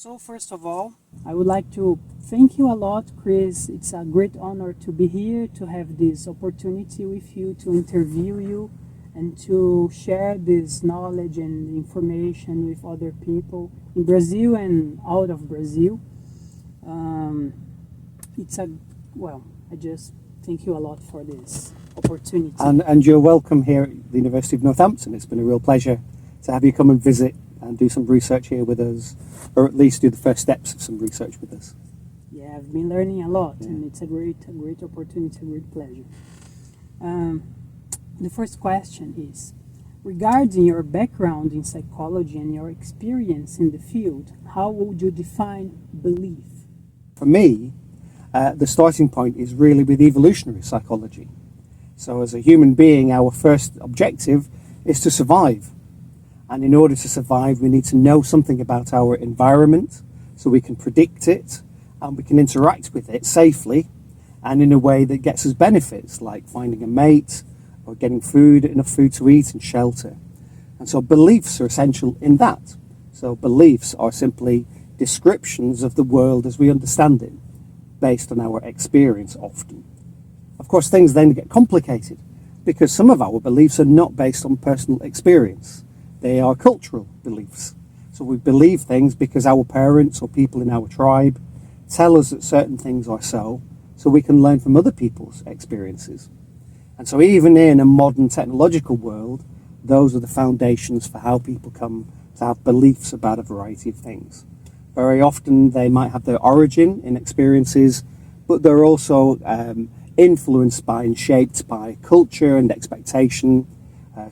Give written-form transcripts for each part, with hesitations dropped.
So first of all, I would like to thank you a lot, Chris. It's a great honor to be here, to have this opportunity with you, to interview you, and to share this knowledge and information with other people in Brazil and out of Brazil. I just thank you a lot for this opportunity. And you're welcome here at the University of Northampton. It's been a real pleasure to have you come and visit and do some research here with us, or at least do the first steps of some research with us. Yeah, I've been learning a lot, and it's a great opportunity, a great pleasure. The first question is, regarding your background in psychology and your experience in the field, how would you define belief? For me, the starting point is really with evolutionary psychology. So as a human being, our first objective is to survive. And in order to survive, we need to know something about our environment so we can predict it and we can interact with it safely and in a way that gets us benefits, like finding a mate or getting food, enough food to eat and shelter. And so beliefs are essential in that. So beliefs are simply descriptions of the world as we understand it, based on our experience often. Of course, things then get complicated because some of our beliefs are not based on personal experience. They are cultural beliefs. So we believe things because our parents or people in our tribe tell us that certain things are so we can learn from other people's experiences. And so even in a modern technological world, those are the foundations for how people come to have beliefs about a variety of things. Very often they might have their origin in experiences, but they're also influenced by and shaped by culture and expectation.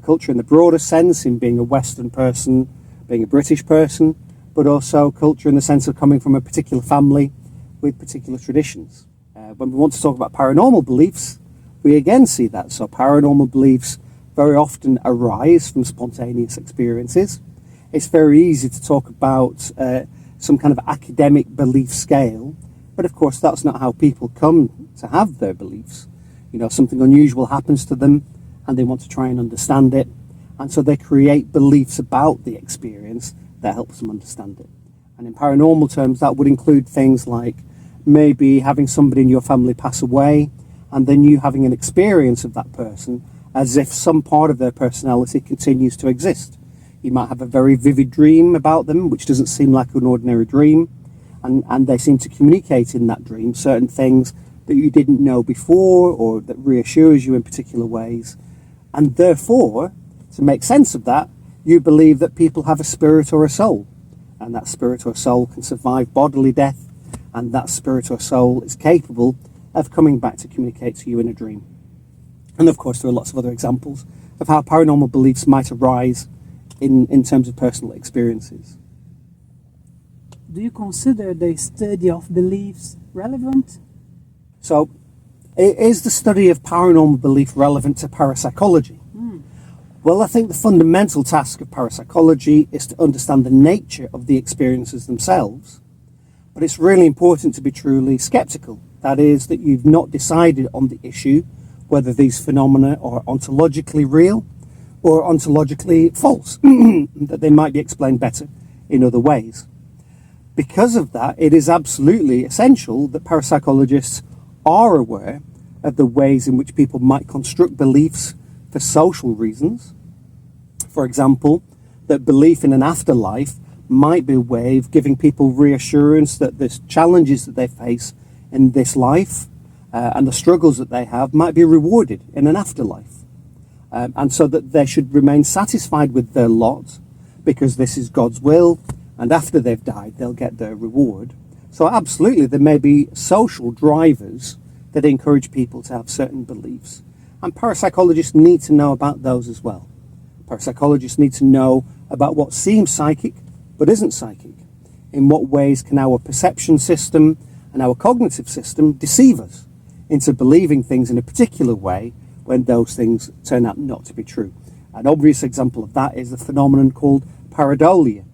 Culture in the broader sense, in being a Western person, being a British person, but also culture in the sense of coming from a particular family with particular traditions. When we want to talk about paranormal beliefs, we again see that. So paranormal beliefs very often arise from spontaneous experiences. It's very easy to talk about some kind of academic belief scale, but of course that's not how people come to have their beliefs. You know, something unusual happens to them and they want to try and understand it, and so they create beliefs about the experience that helps them understand it. And in paranormal terms, that would include things like maybe having somebody in your family pass away and then you having an experience of that person as if some part of their personality continues to exist. You might have a very vivid dream about them, which doesn't seem like an ordinary dream, and they seem to communicate in that dream certain things that you didn't know before or that reassures you in particular ways. And therefore, to make sense of that, you believe that people have a spirit or a soul, and that spirit or soul can survive bodily death, and that spirit or soul is capable of coming back to communicate to you in a dream. And of course, there are lots of other examples of how paranormal beliefs might arise in terms of personal experiences. Do you consider the study of beliefs relevant? So, is the study of paranormal belief relevant to parapsychology? Well, I think the fundamental task of parapsychology is to understand the nature of the experiences themselves. But it's really important to be truly skeptical. That is, that you've not decided on the issue whether these phenomena are ontologically real or ontologically false, that they might be explained better in other ways. Because of that, it is absolutely essential that parapsychologists are aware of the ways in which people might construct beliefs for social reasons. For example, that belief in an afterlife might be a way of giving people reassurance that the challenges that they face in this life and the struggles that they have might be rewarded in an afterlife. And so that they should remain satisfied with their lot because this is God's will, and after they've died they'll get their reward. So absolutely there may be social drivers that encourage people to have certain beliefs, and parapsychologists need to know about those as well. Parapsychologists need to know about what seems psychic but isn't psychic. In what ways can our perception system and our cognitive system deceive us into believing things in a particular way when those things turn out not to be true? An obvious example of that is the phenomenon called pareidolia,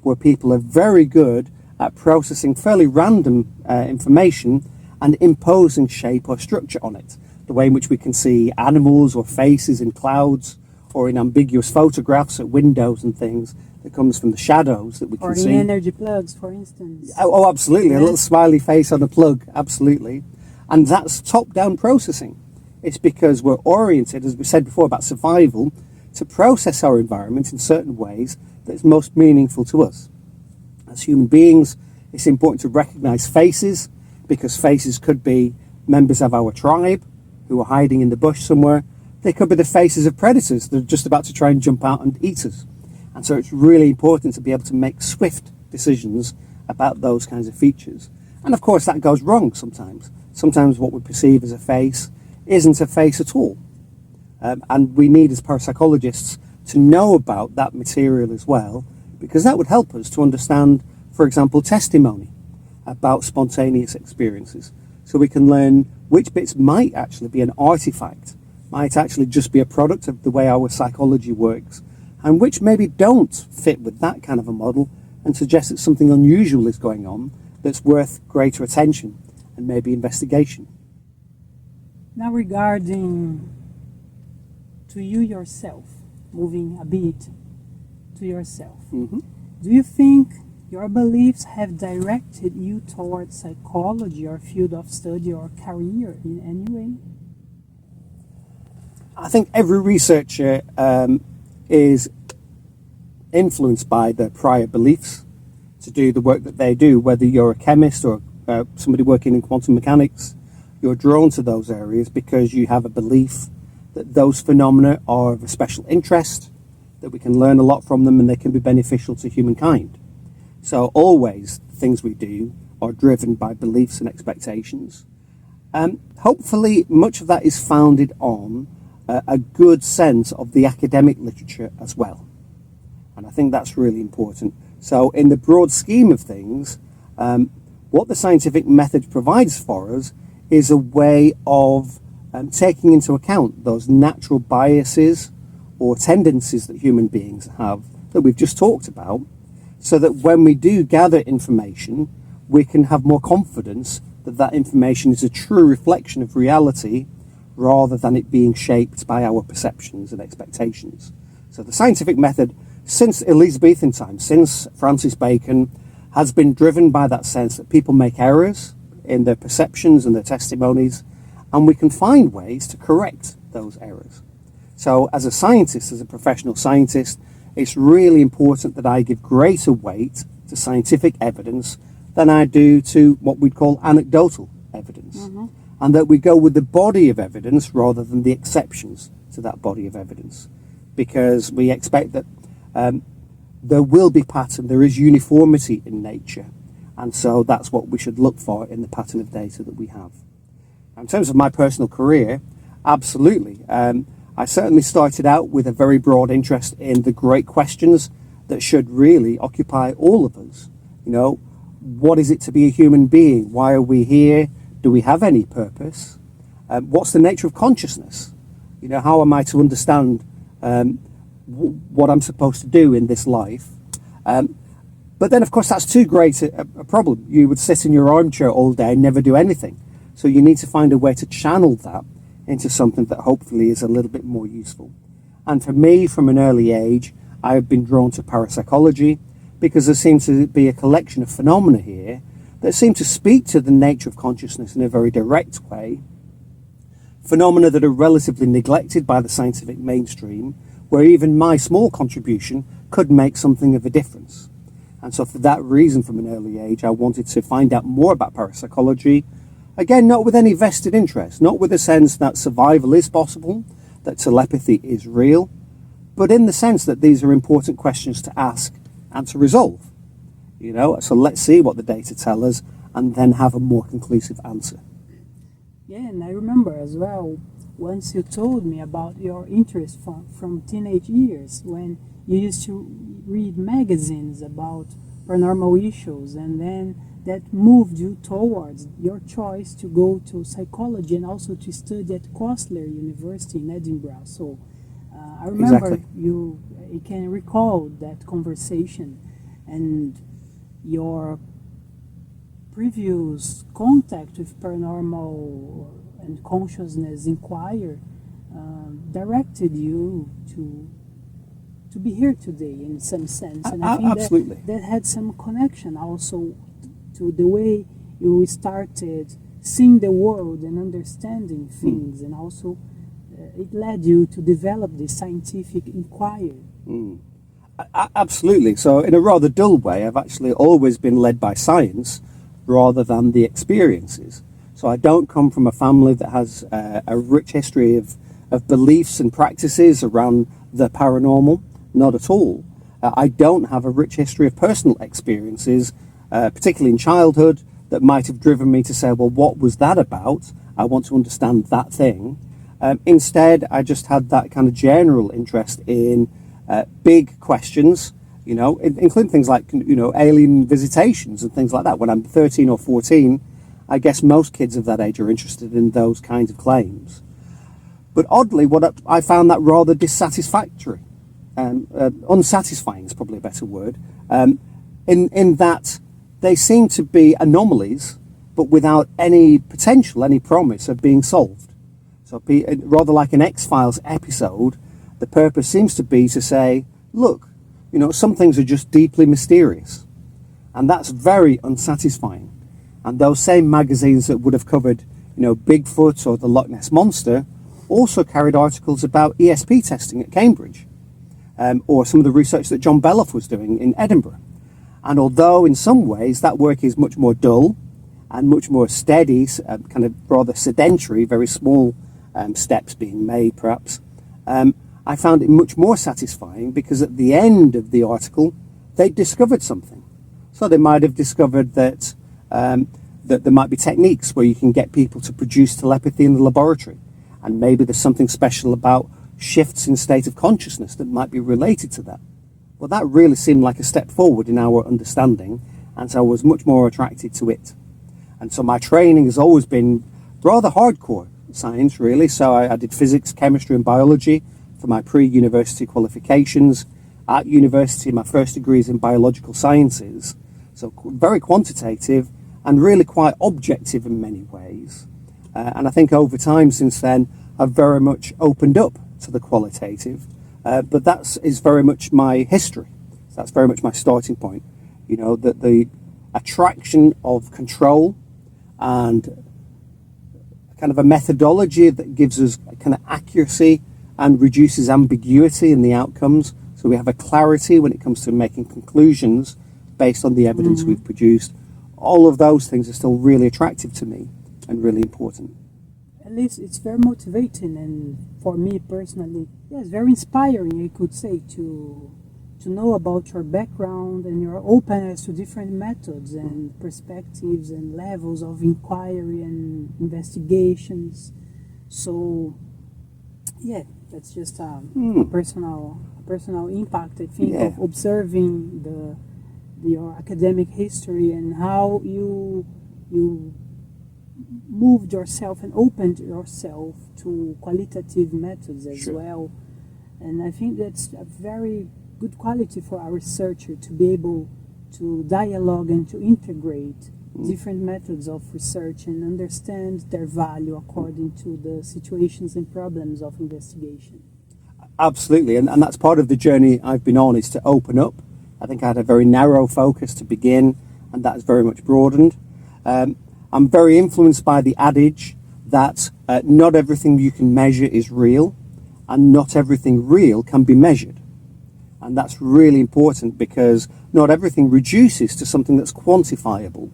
where people are very good at processing fairly random information and imposing shape or structure on it. The way in which we can see animals or faces in clouds, or in ambiguous photographs at windows and things that comes from the shadows that we can Or see. in energy plugs, for instance. Oh, absolutely. A Yeah. little smiley face on a plug, absolutely. And that's top-down processing. It's because we're oriented, as we said before, about survival, to process our environment in certain ways that's most meaningful to us. As human beings, it's important to recognize faces, because faces could be members of our tribe who are hiding in the bush somewhere. They could be the faces of predators that are just about to try and jump out and eat us. And so it's really important to be able to make swift decisions about those kinds of features. And of course that goes wrong sometimes. Sometimes what we perceive as a face isn't a face at all. And we need, as parapsychologists, to know about that material as well, because that would help us to understand, for example, testimony about spontaneous experiences. So we can learn which bits might actually be an artifact, might actually just be a product of the way our psychology works, and which maybe don't fit with that kind of a model and suggest that something unusual is going on that's worth greater attention and maybe investigation. Now regarding to you yourself, moving a bit to yourself, Mm-hmm. do you think your beliefs have directed you towards psychology or field of study or career in any way? I think every researcher is influenced by their prior beliefs to do the work that they do. Whether you're a chemist or somebody working in quantum mechanics, you're drawn to those areas because you have a belief that those phenomena are of a special interest, that we can learn a lot from them and they can be beneficial to humankind. So always things we do are driven by beliefs and expectations. Hopefully much of that is founded on a good sense of the academic literature as well. And I think that's really important. So in the broad scheme of things, what the scientific method provides for us is a way of taking into account those natural biases or tendencies that human beings have that we've just talked about, so that when we do gather information, we can have more confidence that that information is a true reflection of reality rather than it being shaped by our perceptions and expectations. So the scientific method, since Elizabethan times, since Francis Bacon, has been driven by that sense that people make errors in their perceptions and their testimonies, and we can find ways to correct those errors. So as a scientist, as a professional scientist, it's really important that I give greater weight to scientific evidence than I do to what we'd call anecdotal evidence. Mm-hmm. And that we go with the body of evidence rather than the exceptions to that body of evidence. Because we expect that there will be pattern, there is uniformity in nature. And so that's what we should look for in the pattern of data that we have. In terms of my personal career, absolutely. I certainly started out with a very broad interest in the great questions that should really occupy all of us. You know, what is it to be a human being? Why are we here? Do we have any purpose? What's the nature of consciousness? You know, how am I to understand what I'm supposed to do in this life? But then, of course, that's too great a problem. You would sit in your armchair all day and never do anything. So you need to find a way to channel that into something that hopefully is a little bit more useful. And for me, from an early age, I have been drawn to parapsychology because there seems to be a collection of phenomena here that seem to speak to the nature of consciousness in a very direct way. Phenomena that are relatively neglected by the scientific mainstream, where even my small contribution could make something of a difference. And so for that reason, from an early age, I wanted to find out more about parapsychology. Again, not with any vested interest, not with a sense that survival is possible, that telepathy is real, but in the sense that these are important questions to ask and to resolve. You know, so let's see what the data tell us and then have a more conclusive answer. Yeah, and I remember as well, once you told me about your interest from teenage years, when you used to read magazines about paranormal issues, and then that moved you towards your choice to go to psychology and also to study at Costler University in Edinburgh. So I remember Exactly. you can recall that conversation and your previous contact with paranormal and consciousness inquiry directed you to be here today in some sense. And I think Absolutely. that had some connection also to the way you started seeing the world and understanding things, and also it led you to develop this scientific inquiry. Absolutely. So in a rather dull way, I've actually always been led by science rather than the experiences. So I don't come from a family that has a rich history of beliefs and practices around the paranormal. Not at all. I don't have a rich history of personal experiences, particularly in childhood, that might have driven me to say, well, what was that about? I want to understand that thing. Instead, I just had that kind of general interest in big questions, including things like, alien visitations and things like that. When I'm 13 or 14, I guess most kids of that age are interested in those kinds of claims. But oddly, I found that rather dissatisfactory. Unsatisfying is probably a better word, in that they seem to be anomalies, but without any potential, any promise of being solved. So rather like an X-Files episode, the purpose seems to be to say, look, some things are just deeply mysterious. And that's very unsatisfying. And those same magazines that would have covered, Bigfoot or the Loch Ness Monster also carried articles about ESP testing at Cambridge. Or some of the research that John Beloff was doing in Edinburgh. And although in some ways that work is much more dull and much more steady, kind of rather sedentary, very small steps being made perhaps, I found it much more satisfying because at the end of the article they discovered something. So they might have discovered that there might be techniques where you can get people to produce telepathy in the laboratory, and maybe there's something special about shifts in state of consciousness that might be related to that. Well, that really seemed like a step forward in our understanding, and so I was much more attracted to it. And so my training has always been rather hardcore science, really. So I did physics, chemistry and biology for my pre-university qualifications. At university, my first degree is in biological sciences, so very quantitative and really quite objective in many ways. And I think over time since then, I've very much opened up to the qualitative, but that is very much my history. That's very much my starting point. That the attraction of control and kind of a methodology that gives us kind of accuracy and reduces ambiguity in the outcomes. So we have a clarity when it comes to making conclusions based on the evidence we've produced. All of those things are still really attractive to me and really important. At least it's very motivating, and for me personally, yes, very inspiring, I could say, to know about your background and your openness to different methods and perspectives and levels of inquiry and investigations. So, yeah, that's just a personal impact, I think, of observing your academic history and how you moved yourself and opened yourself to qualitative methods as well. And I think that's a very good quality for a researcher to be able to dialogue and to integrate different methods of research and understand their value according to the situations and problems of investigation. Absolutely, and that's part of the journey I've been on, is to open up. I think I had a very narrow focus to begin, and that has very much broadened. I'm very influenced by the adage that not everything you can measure is real, and not everything real can be measured. And that's really important because not everything reduces to something that's quantifiable.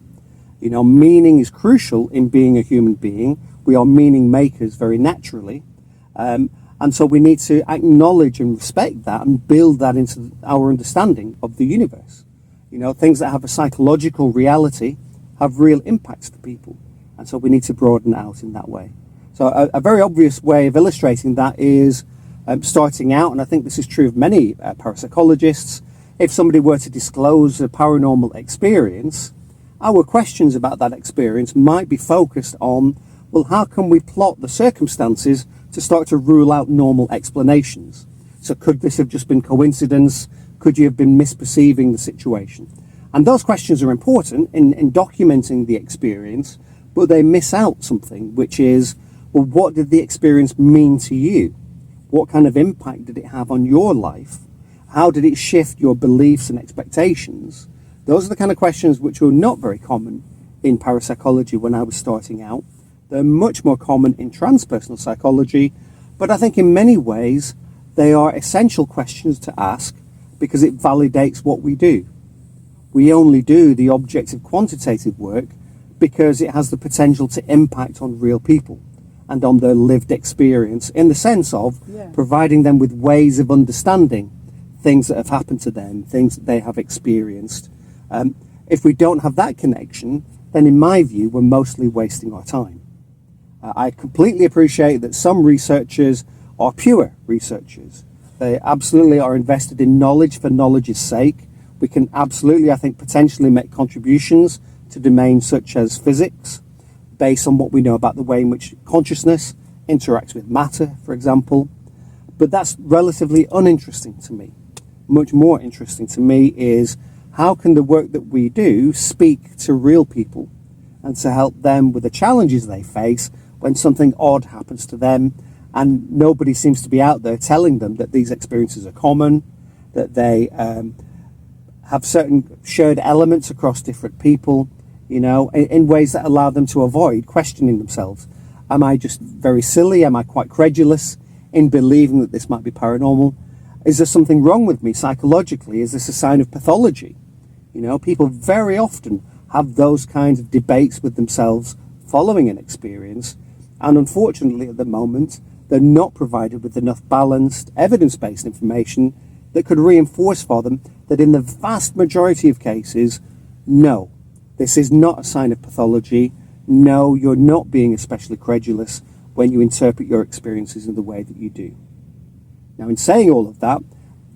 Meaning is crucial in being a human being. We are meaning makers very naturally. And so we need to acknowledge and respect that and build that into our understanding of the universe. Things that have a psychological reality have real impacts for people. And so we need to broaden it out in that way. So a very obvious way of illustrating that is starting out, and I think this is true of many parapsychologists, if somebody were to disclose a paranormal experience, our questions about that experience might be focused on, well, how can we plot the circumstances to start to rule out normal explanations? So could this have just been coincidence? Could you have been misperceiving the situation? And those questions are important in documenting the experience, but they miss out something, which is, well, what did the experience mean to you? What kind of impact did it have on your life? How did it shift your beliefs and expectations? Those are the kind of questions which were not very common in parapsychology when I was starting out. They're much more common in transpersonal psychology, but I think in many ways they are essential questions to ask because it validates what we do. We only do the objective quantitative work because it has the potential to impact on real people and on their lived experience, in the sense of providing them with ways of understanding things that have happened to them, things that they have experienced. If we don't have that connection, then in my view, we're mostly wasting our time. I completely appreciate that some researchers are pure researchers. They absolutely are invested in knowledge for knowledge's sake. We can absolutely, I think, potentially make contributions to domains such as physics, based on what we know about the way in which consciousness interacts with matter, for example. But that's relatively uninteresting to me. Much more interesting to me is how can the work that we do speak to real people and to help them with the challenges they face when something odd happens to them and nobody seems to be out there telling them that these experiences are common, that they have certain shared elements across different people, you know, in ways that allow them to avoid questioning themselves. Am I just very silly? Am I quite credulous in believing that this might be paranormal? Is there something wrong with me psychologically? Is this a sign of pathology? You know, people very often have those kinds of debates with themselves following an experience, and unfortunately at the moment they're not provided with enough balanced, evidence-based information that could reinforce for them that in the vast majority of cases, no, this is not a sign of pathology. No, you're not being especially credulous when you interpret your experiences in the way that you do. Now, in saying all of that,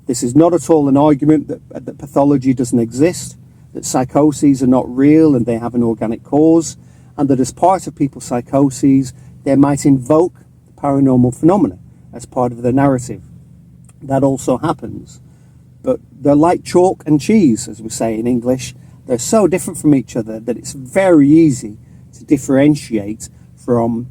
this is not at all an argument that pathology doesn't exist, that psychoses are not real and they have an organic cause, and that as part of people's psychoses, they might invoke paranormal phenomena as part of their narrative. That also happens. But they're like chalk and cheese, as we say in English. They're so different from each other that it's very easy to differentiate from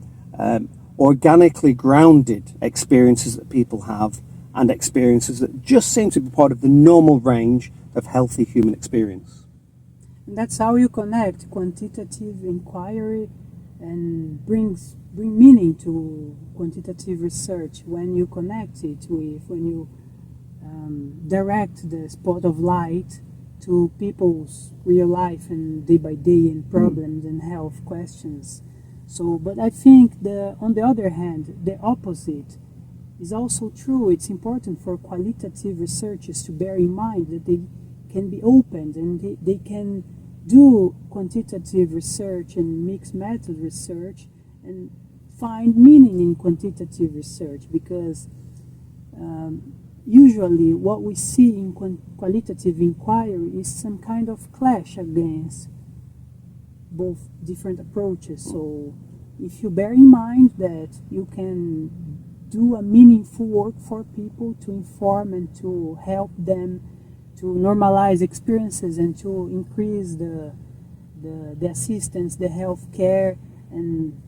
organically grounded experiences that people have and experiences that just seem to be part of the normal range of healthy human experience. And that's how you connect quantitative inquiry and bring meaning to quantitative research when you connect it with, when you direct the spot of light to people's real life and day by day and problems and health questions. So, but I think on the other hand, the opposite is also true. It's important for qualitative researchers to bear in mind that they can be opened and they can do quantitative research and mixed method research and find meaning in quantitative research, because usually what we see in qualitative inquiry is some kind of clash against both different approaches. So if you bear in mind that you can do a meaningful work for people to inform and to help them to normalize experiences and to increase the assistance, the health care, and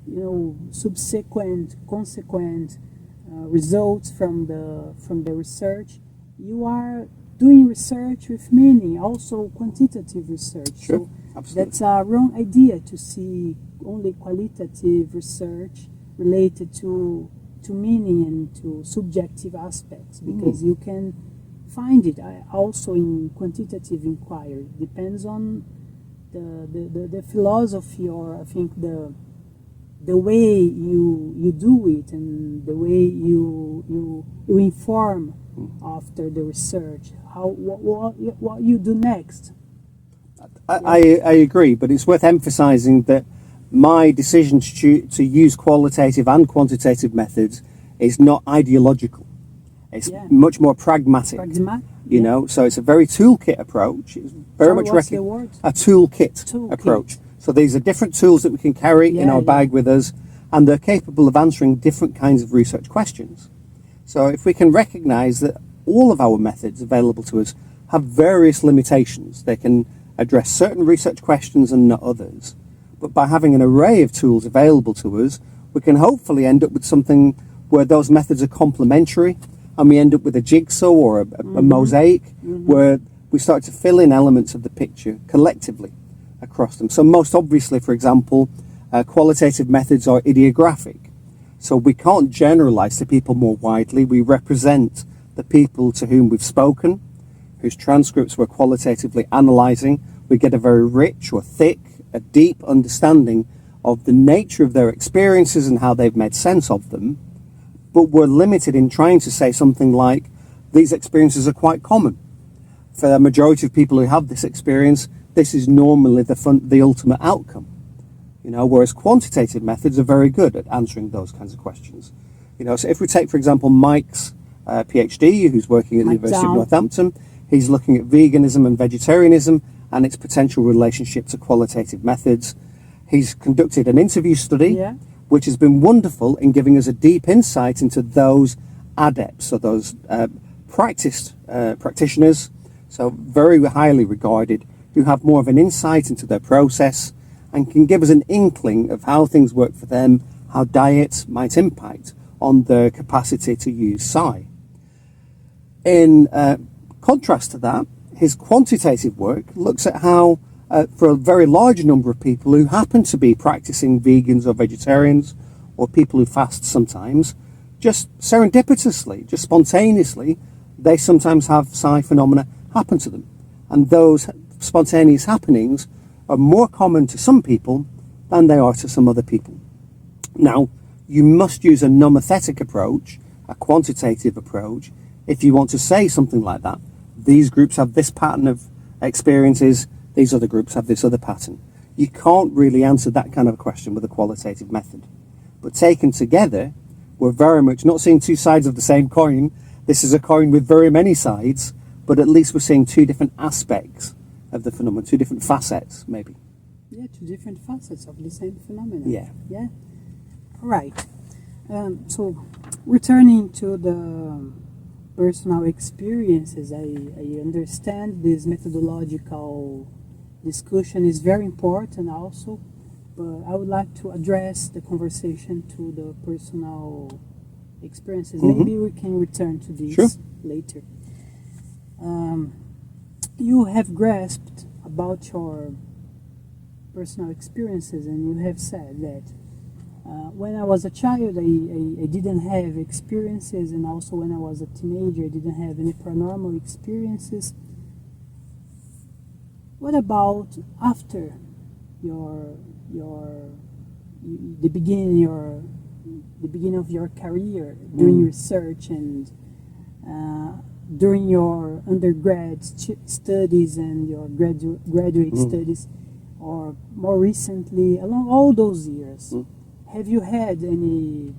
consequent results from the research, you are doing research with meaning, also quantitative research. Sure, so absolutely. That's a wrong idea to see only qualitative research related to meaning and to subjective aspects, because you can find it also in quantitative inquiry. Depends on the philosophy, or I think the way you do it and the way you inform after the research, what you do next. I agree, but it's worth emphasizing that my decision to use qualitative and quantitative methods is not ideological. It's much more pragmatic. You know, so it's a very toolkit approach. It's very much a toolkit approach. So these are different tools that we can carry in our bag with us, and they're capable of answering different kinds of research questions. So if we can recognize that all of our methods available to us have various limitations, they can address certain research questions and not others. But by having an array of tools available to us, we can hopefully end up with something where those methods are complementary, and we end up with a jigsaw or a mosaic where we start to fill in elements of the picture collectively across them. So most obviously, for example, qualitative methods are ideographic. So we can't generalize to people more widely. We represent the people to whom we've spoken, whose transcripts we're qualitatively analyzing. We get a very rich or thick, a deep understanding of the nature of their experiences and how they've made sense of them. But we're limited in trying to say something like, these experiences are quite common. For the majority of people who have this experience, this is normally the ultimate outcome. Whereas quantitative methods are very good at answering those kinds of questions. So if we take, for example, Mike's PhD, who's working at the University of Northampton, he's looking at veganism and vegetarianism and its potential relationship to qualitative methods. He's conducted an interview study, which has been wonderful in giving us a deep insight into those adepts, or those practitioners, so very highly regarded, who have more of an insight into their process and can give us an inkling of how things work for them, how diet might impact on their capacity to use psi. In contrast to that, his quantitative work looks at how, for a very large number of people who happen to be practicing vegans or vegetarians, or people who fast sometimes, just serendipitously, just spontaneously, they sometimes have psi phenomena happen to them. And those spontaneous happenings are more common to some people than they are to some other people. Now, you must use a nomothetic approach, a quantitative approach, if you want to say something like that. These groups have this pattern of experiences, these other groups have this other pattern. You can't really answer that kind of question with a qualitative method. But taken together, we're very much not seeing two sides of the same coin. This is a coin with very many sides, but at least we're seeing two different aspects of the phenomenon, two different facets, maybe. Yeah, two different facets of the same phenomenon. Yeah. All right. So, returning to the personal experiences, I understand this methodological discussion is very important also, but I would like to address the conversation to the personal experiences. Maybe we can return to this later. You have grasped about your personal experiences, and you have said that when I was a child, I didn't have experiences, and also when I was a teenager, I didn't have any paranormal experiences. What about after the beginning of your career, doing research and during your undergrad studies and your graduate studies, or more recently, along all those years, have you had any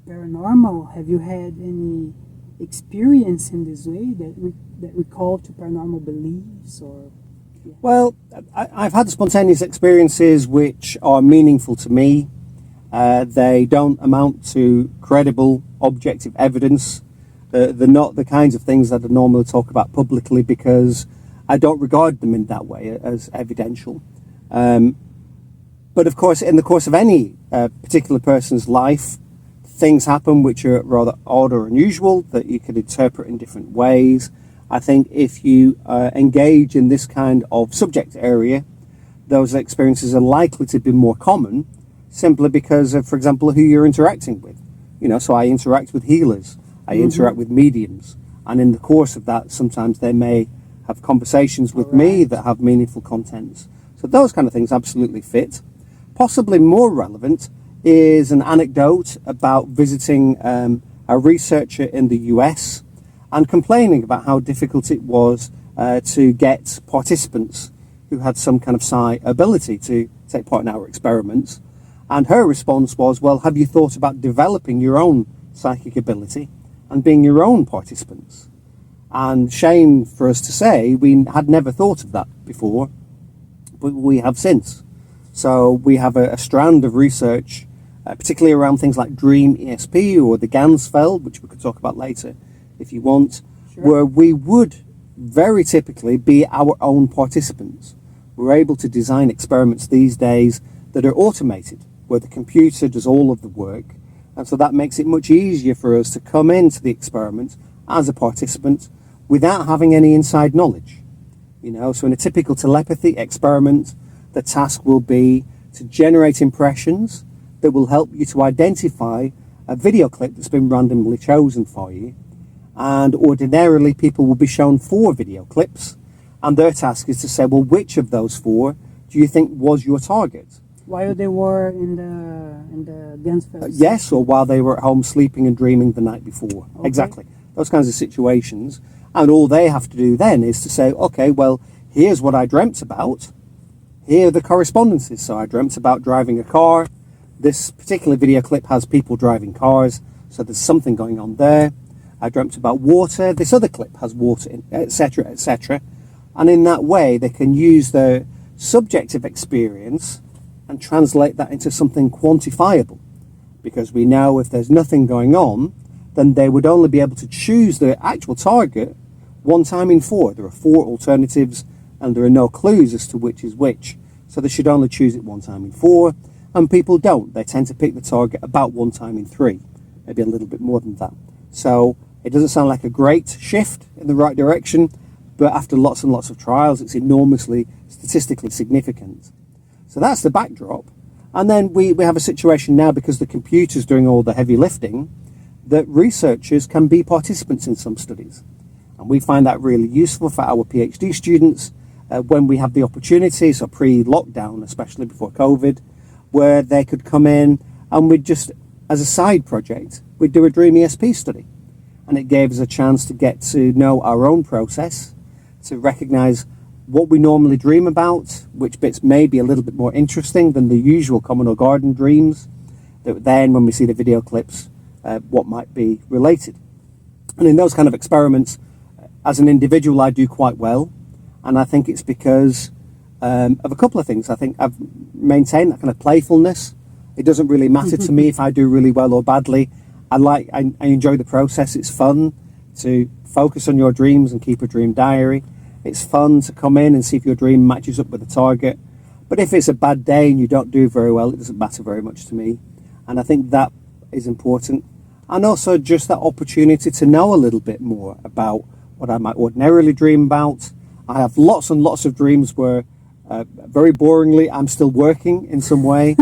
paranormal? Have you had any experience in this way that recall to paranormal beliefs? Or Well, I've had spontaneous experiences which are meaningful to me. They don't amount to credible, objective evidence. They're not the kinds of things that I normally talk about publicly because I don't regard them in that way as evidential. But of course, in the course of any particular person's life, things happen which are rather odd or unusual that you can interpret in different ways. I think if you engage in this kind of subject area, those experiences are likely to be more common simply because of, for example, who you're interacting with. So I interact with healers, I interact with mediums, and in the course of that, sometimes they may have conversations with me that have meaningful contents. So those kind of things absolutely fit. Possibly more relevant is an anecdote about visiting a researcher in the US and complaining about how difficult it was to get participants who had some kind of psi ability to take part in our experiments. And her response was, well, have you thought about developing your own psychic ability and being your own participants? And shame for us to say, we had never thought of that before, but we have since. So we have a strand of research, particularly around things like dream ESP or the Ganzfeld, which we could talk about later if you want, where we would very typically be our own participants. We're able to design experiments these days that are automated. where the computer does all of the work, and so that makes it much easier for us to come into the experiment as a participant without having any inside knowledge. So in a typical telepathy experiment, the task will be to generate impressions that will help you to identify a video clip that's been randomly chosen for you. And ordinarily people will be shown 4 video clips, and their task is to say, well, which of those 4 do you think was your target? While they were in the Gainesville. Yes, or while they were at home sleeping and dreaming the night before. Okay. Exactly. Those kinds of situations. And all they have to do then is to say, okay, well, here's what I dreamt about. Here are the correspondences. So I dreamt about driving a car. This particular video clip has people driving cars, so there's something going on there. I dreamt about water. This other clip has water in, etc., etc. And in that way, they can use their subjective experience and translate that into something quantifiable. Because we know if there's nothing going on, then they would only be able to choose the actual target 1 time in 4. There are 4 alternatives, and there are no clues as to which is which. So they should only choose it 1 time in 4, and people don't. They tend to pick the target about 1 time in 3, maybe a little bit more than that. So it doesn't sound like a great shift in the right direction, but after lots and lots of trials, it's enormously statistically significant. So that's the backdrop. And then we have a situation now, because the computer's doing all the heavy lifting, that researchers can be participants in some studies. And we find that really useful for our PhD students when we have the opportunity, so pre-lockdown, especially before COVID, where they could come in and we'd just, as a side project, we'd do a Dream ESP study. And it gave us a chance to get to know our own process, to recognise what we normally dream about, which bits may be a little bit more interesting than the usual common or garden dreams, that then when we see the video clips, what might be related. And in those kind of experiments, as an individual, I do quite well. And I think it's because of a couple of things. I think I've maintained that kind of playfulness. It doesn't really matter to me if I do really well or badly. I enjoy the process. It's fun to focus on your dreams and keep a dream diary. It's fun to come in and see if your dream matches up with the target. But if it's a bad day and you don't do very well, it doesn't matter very much to me. And I think that is important. And also just that opportunity to know a little bit more about what I might ordinarily dream about. I have lots and lots of dreams where, very boringly, I'm still working in some way.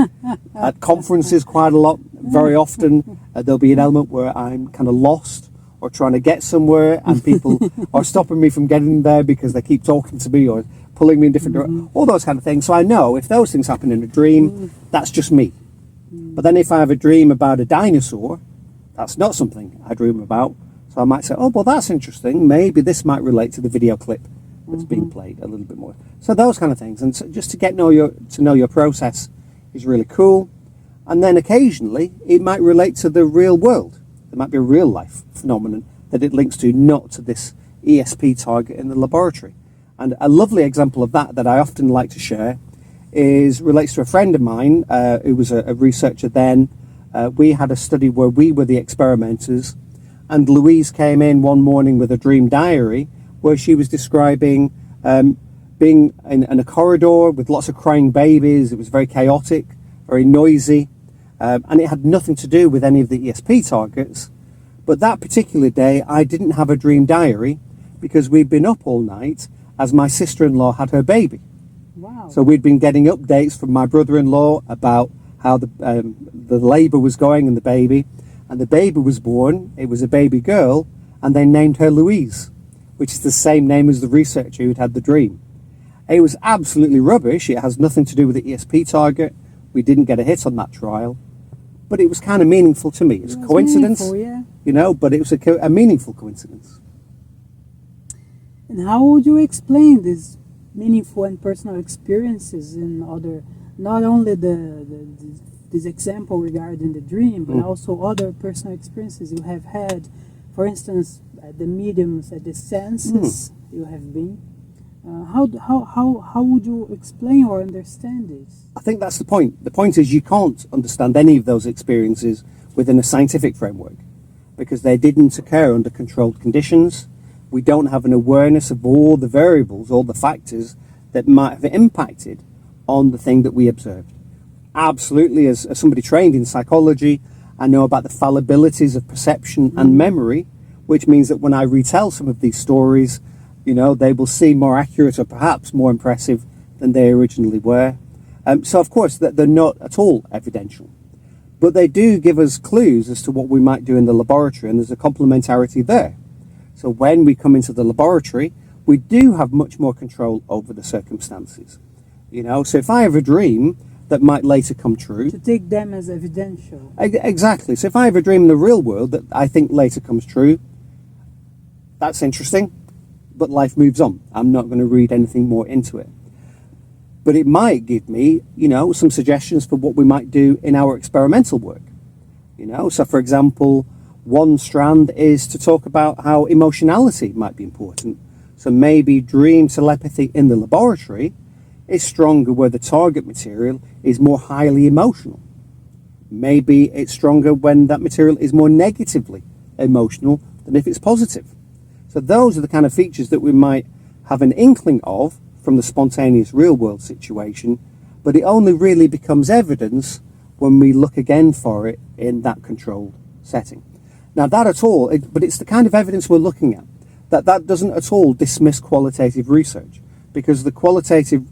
At conferences quite a lot. Very often there'll be an element where I'm kind of lost or trying to get somewhere, and people are stopping me from getting there because they keep talking to me or pulling me in different directions. All those kind of things. So I know if those things happen in a dream, that's just me. But then if I have a dream about a dinosaur, that's not something I dream about. So I might say, oh, well, that's interesting. Maybe this might relate to the video clip that's being played a little bit more. So those kind of things. And so just to know your process is really cool. And then occasionally it might relate to the real world. There might be a real life phenomenon that it links to, not to this ESP target in the laboratory. And a lovely example of that I often like to share relates to a friend of mine who was a researcher then. We had a study where we were the experimenters, and Louise came in one morning with a dream diary where she was describing being in a corridor with lots of crying babies. It was very chaotic, very noisy, and it had nothing to do with any of the ESP targets. But that particular day, I didn't have a dream diary because we'd been up all night as my sister-in-law had her baby. Wow. So we'd been getting updates from my brother-in-law about how the labour was going in the baby. And the baby was born. It was a baby girl, and they named her Louise, which is the same name as the researcher who'd had the dream. It was absolutely rubbish. It has nothing to do with the ESP target. We didn't get a hit on that trial, but it was kind of meaningful to me. It's a coincidence, yeah. But it was a meaningful coincidence. And how would you explain these meaningful and personal experiences in other, not only this example regarding the dream, but also other personal experiences you have had, for instance, at the mediums, at the senses you have been? How would you explain or understand this? I think that's the point. The point is you can't understand any of those experiences within a scientific framework because they didn't occur under controlled conditions. We don't have an awareness of all the variables, all the factors that might have impacted on the thing that we observed. Absolutely. As somebody trained in psychology, I know about the fallibilities of perception and memory, which means that when I retell some of these stories, they will seem more accurate or perhaps more impressive than they originally were. So, of course, that they're not at all evidential. But they do give us clues as to what we might do in the laboratory, and there's a complementarity there. So when we come into the laboratory, we do have much more control over the circumstances. So if I have a dream that might later come true... To take them as evidential. Exactly. So if I have a dream in the real world that I think later comes true, that's interesting, but life moves on. I'm not going to read anything more into it. But it might give me, some suggestions for what we might do in our experimental work. So for example, one strand is to talk about how emotionality might be important. So maybe dream telepathy in the laboratory is stronger where the target material is more highly emotional. Maybe it's stronger when that material is more negatively emotional than if it's positive. So those are the kind of features that we might have an inkling of from the spontaneous real world situation, but it only really becomes evidence when we look again for it in that controlled setting. Now that at all, but it's the kind of evidence we're looking at, that doesn't at all dismiss qualitative research, because the qualitative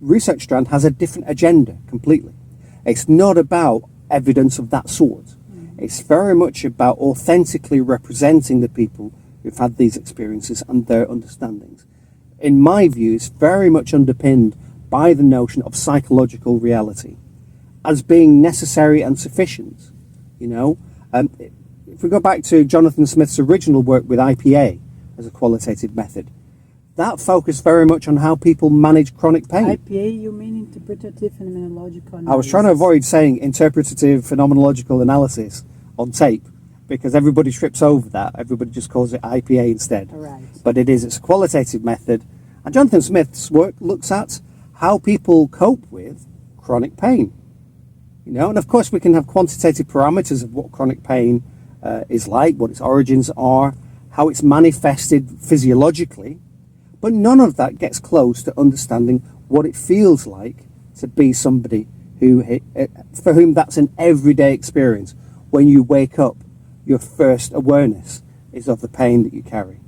research strand has a different agenda completely. It's not about evidence of that sort. It's very much about authentically representing the people who've had these experiences and their understandings. In my view, it's very much underpinned by the notion of psychological reality as being necessary and sufficient. If we go back to Jonathan Smith's original work with IPA as a qualitative method, that focused very much on how people manage chronic pain. IPA, you mean interpretative phenomenological analysis? I was trying to avoid saying interpretative phenomenological analysis on tape, because everybody trips over that. Everybody just calls it IPA instead. Right. But it's a qualitative method. And Jonathan Smith's work looks at how people cope with chronic pain. And of course we can have quantitative parameters of what chronic pain is like, what its origins are, how it's manifested physiologically, but none of that gets close to understanding what it feels like to be somebody for whom that's an everyday experience. When you wake up, your first awareness is of the pain that you carry.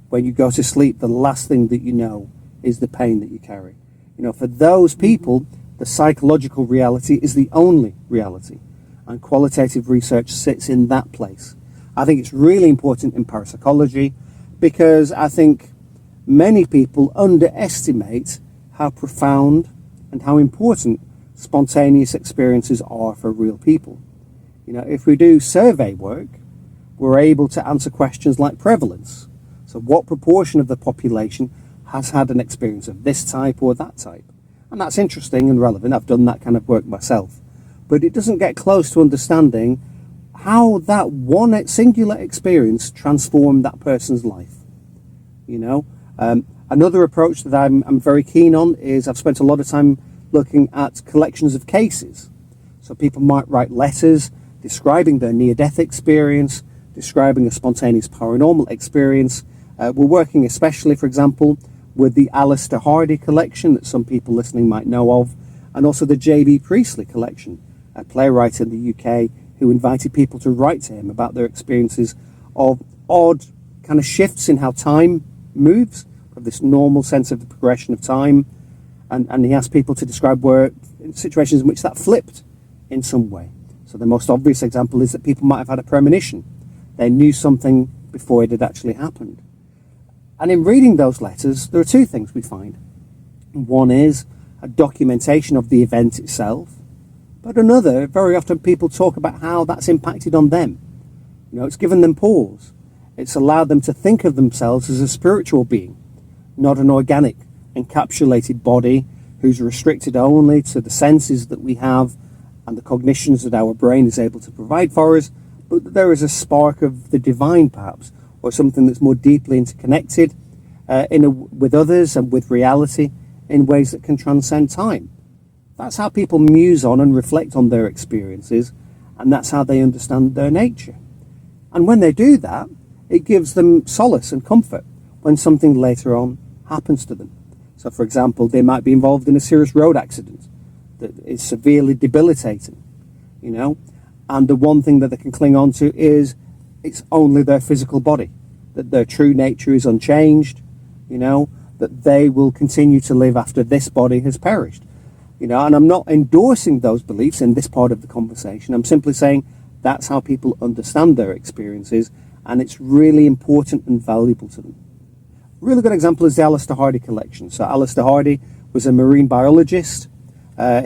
When you go to sleep, the last thing that you know is the pain that you carry. For those people, the psychological reality is the only reality, and qualitative research sits in that place. I think it's really important in parapsychology, because I think many people underestimate how profound and how important spontaneous experiences are for real people. If we do survey work, we're able to answer questions like prevalence. So what proportion of the population has had an experience of this type or that type? And that's interesting and relevant. I've done that kind of work myself. But it doesn't get close to understanding how that one singular experience transformed that person's life. Another approach that I'm very keen on is I've spent a lot of time looking at collections of cases. So people might write letters describing their near-death experience, describing a spontaneous paranormal experience. We're working especially, for example, with the Alistair Hardy collection that some people listening might know of, and also the J.B. Priestley collection, a playwright in the UK who invited people to write to him about their experiences of odd kind of shifts in how time moves, of this normal sense of the progression of time, and he asked people to describe situations in which that flipped in some way. So the most obvious example is that people might have had a premonition. They knew something before it had actually happened. And in reading those letters, there are two things we find. One is a documentation of the event itself, but another, very often people talk about how that's impacted on them. It's given them pause. It's allowed them to think of themselves as a spiritual being, not an organic, encapsulated body who's restricted only to the senses that we have and the cognitions that our brain is able to provide for us, but that there is a spark of the divine, perhaps, or something that's more deeply interconnected with others and with reality in ways that can transcend time. That's how people muse on and reflect on their experiences, and that's how they understand their nature. And when they do that, it gives them solace and comfort when something later on happens to them. So, for example, they might be involved in a serious road accident. that is severely debilitating, you know, and the one thing that they can cling on to is it's only their physical body, that their true nature is unchanged, you know, that they will continue to live after this body has perished, you know. And I'm not endorsing those beliefs in this part of the conversation. I'm simply saying that's how people understand their experiences, and it's really important and valuable to them. A really good example is the Alistair Hardy collection. So Alistair Hardy was a marine biologist.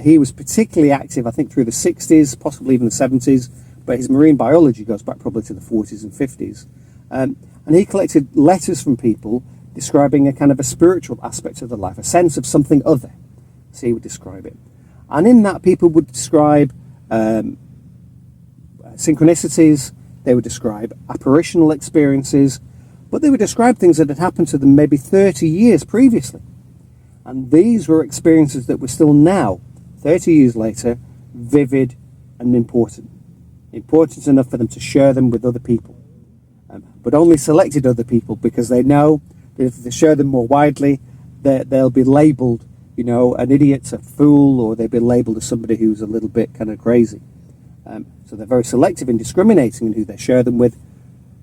He was particularly active, I think, through the 60s, possibly even the 70s, but his marine biology goes back probably to the 40s and 50s. And he collected letters from people describing a kind of a spiritual aspect of their life, a sense of something other, as he would describe it. And in that, people would describe synchronicities, they would describe apparitional experiences, but they would describe things that had happened to them maybe 30 years previously. And these were experiences that were still now, 30 years later, vivid and important. Important enough for them to share them with other people. But only selected other people, because they know that if they share them more widely, they'll be labelled, you know, an idiot, a fool, or they'll be labelled as somebody who's a little bit kind of crazy. So they're very selective in discriminating in who they share them with.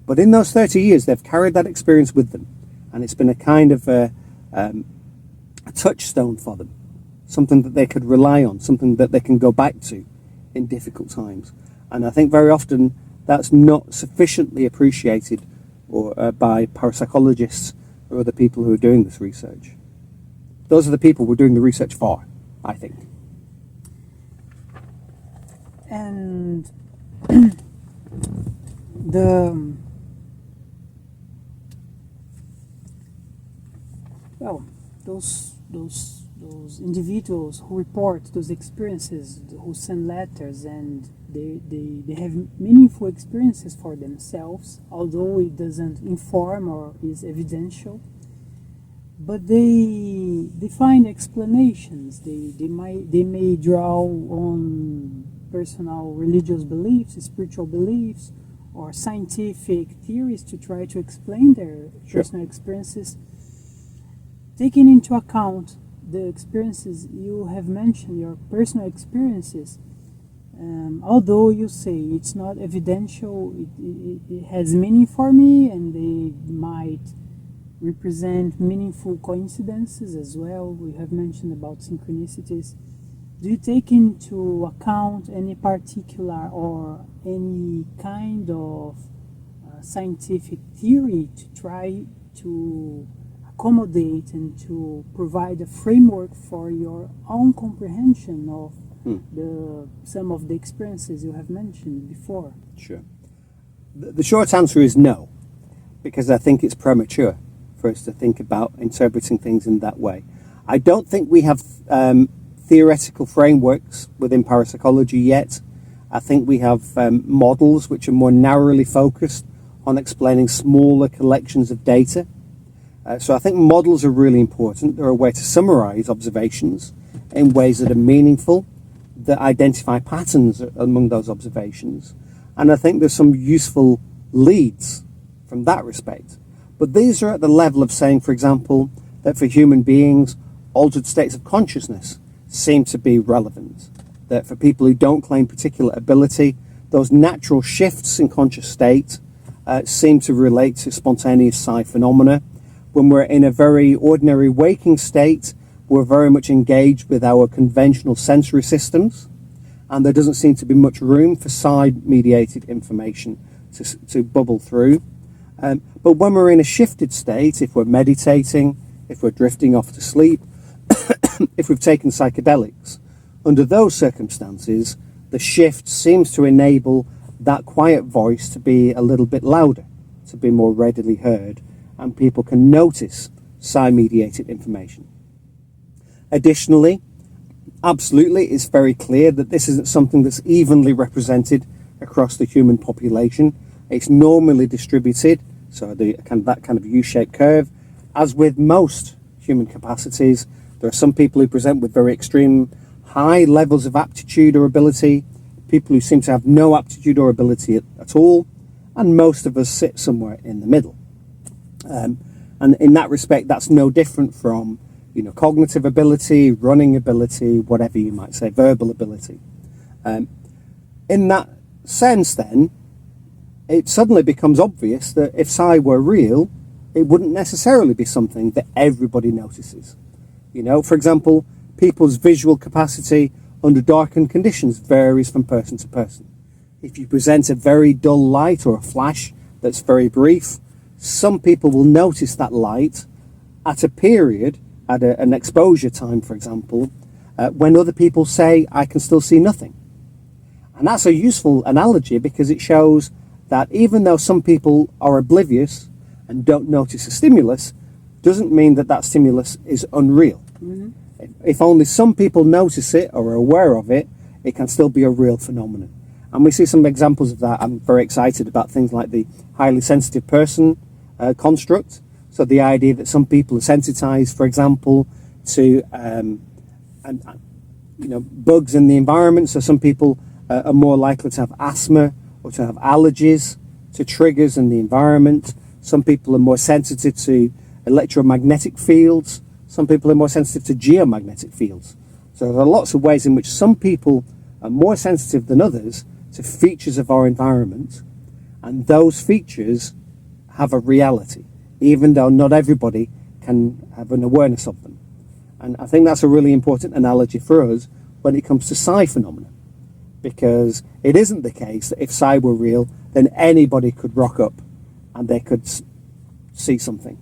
But in those 30 years, they've carried that experience with them. And it's been a kind of a touchstone for them. Something that they could rely on, something that they can go back to in difficult times. And I think very often that's not sufficiently appreciated by parapsychologists or other people who are doing this research. Those are the people we're doing the research for, I think. And those individuals who report those experiences, who send letters, and they have meaningful experiences for themselves, although it doesn't inform or is evidential. But they find explanations. They may draw on personal religious beliefs, spiritual beliefs, or scientific theories to try to explain their personal experiences, taking into account the experiences you have mentioned, your personal experiences. Although you say it's not evidential, it has meaning for me, and they might represent meaningful coincidences as well. We have mentioned about synchronicities. Do you take into account any particular or any kind of scientific theory to try to accommodate and to provide a framework for your own comprehension of some of the experiences you have mentioned before? Sure. The short answer is no, because I think it's premature for us to think about interpreting things in that way. I don't think we have theoretical frameworks within parapsychology yet. I think we have models which are more narrowly focused on explaining smaller collections of data. So I think models are really important. They're a way to summarize observations in ways that are meaningful, that identify patterns among those observations. And I think there's some useful leads from that respect. But these are at the level of saying, for example, that for human beings, altered states of consciousness seem to be relevant. That for people who don't claim particular ability, those natural shifts in conscious state seem to relate to spontaneous psi phenomena. When we're in a very ordinary waking state, we're very much engaged with our conventional sensory systems, and there doesn't seem to be much room for psi-mediated information to bubble through. But when we're in a shifted state, if we're meditating, if we're drifting off to sleep, if we've taken psychedelics, under those circumstances, the shift seems to enable that quiet voice to be a little bit louder, to be more readily heard, and people can notice psi-mediated information. Additionally, absolutely, it's very clear that this isn't something that's evenly represented across the human population. It's normally distributed, so that kind of U-shaped curve. As with most human capacities, there are some people who present with very extreme high levels of aptitude or ability, people who seem to have no aptitude or ability at all, and most of us sit somewhere in the middle. And in that respect, that's no different from cognitive ability, running ability, whatever you might say, verbal ability. In that sense, then, it suddenly becomes obvious that if psi were real, it wouldn't necessarily be something that everybody notices. For example, people's visual capacity under darkened conditions varies from person to person. If you present a very dull light or a flash that's very brief, some people will notice that light at a period, at an exposure time, for example, when other people say, I can still see nothing. And that's a useful analogy because it shows that even though some people are oblivious and don't notice a stimulus, doesn't mean that that stimulus is unreal. Mm-hmm. If only some people notice it or are aware of it, it can still be a real phenomenon. And we see some examples of that. I'm very excited about things like the highly sensitive person construct. So the idea that some people are sensitized, for example, to bugs in the environment. So some people are more likely to have asthma or to have allergies to triggers in the environment. Some people are more sensitive to electromagnetic fields. Some people are more sensitive to geomagnetic fields. So there are lots of ways in which some people are more sensitive than others to features of our environment, and those features have a reality, even though not everybody can have an awareness of them. And I think that's a really important analogy for us when it comes to psi phenomena, because it isn't the case that if psi were real, then anybody could rock up and they could see something.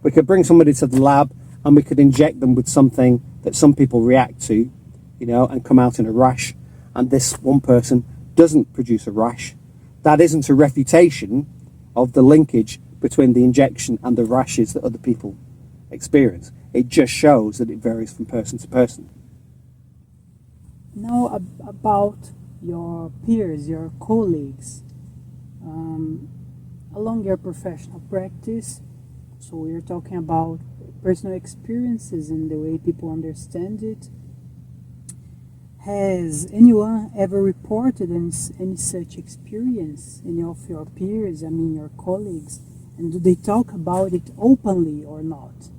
We could bring somebody to the lab and we could inject them with something that some people react to, and come out in a rash, and this one person doesn't produce a rash. That isn't a refutation of the linkage between the injection and the rashes that other people experience. It just shows that it varies from person to person. Now about your peers, your colleagues, along your professional practice. So we're talking about personal experiences and the way people understand it. Has anyone ever reported any such experience, any of your peers, your colleagues, and do they talk about it openly or not?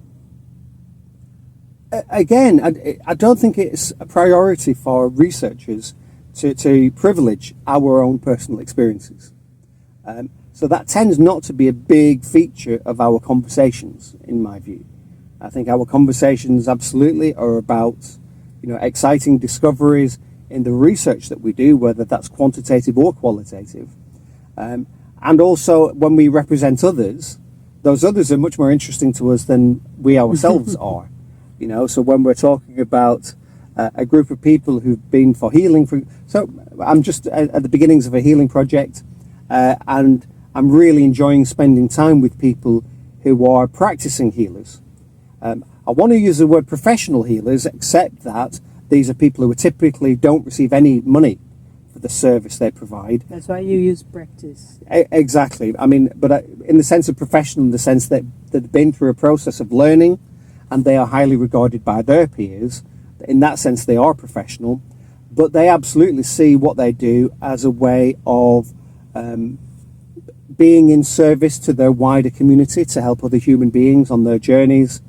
Again, I don't think it's a priority for researchers to privilege our own personal experiences. So that tends not to be a big feature of our conversations, in my view. I think our conversations absolutely are about exciting discoveries in the research that we do, whether that's quantitative or qualitative. And also when we represent others, those others are much more interesting to us than we ourselves are. So when we're talking about a group of people who've been for healing, so I'm just at the beginnings of a healing project, and I'm really enjoying spending time with people who are practicing healers. I want to use the word professional healers, except that these are people who typically don't receive any money for the service they provide. That's why you use practice. Exactly. But in the sense of professional, in the sense that they've been through a process of learning and they are highly regarded by their peers. In that sense, they are professional, but they absolutely see what they do as a way of being in service to their wider community, to help other human beings on their journeys.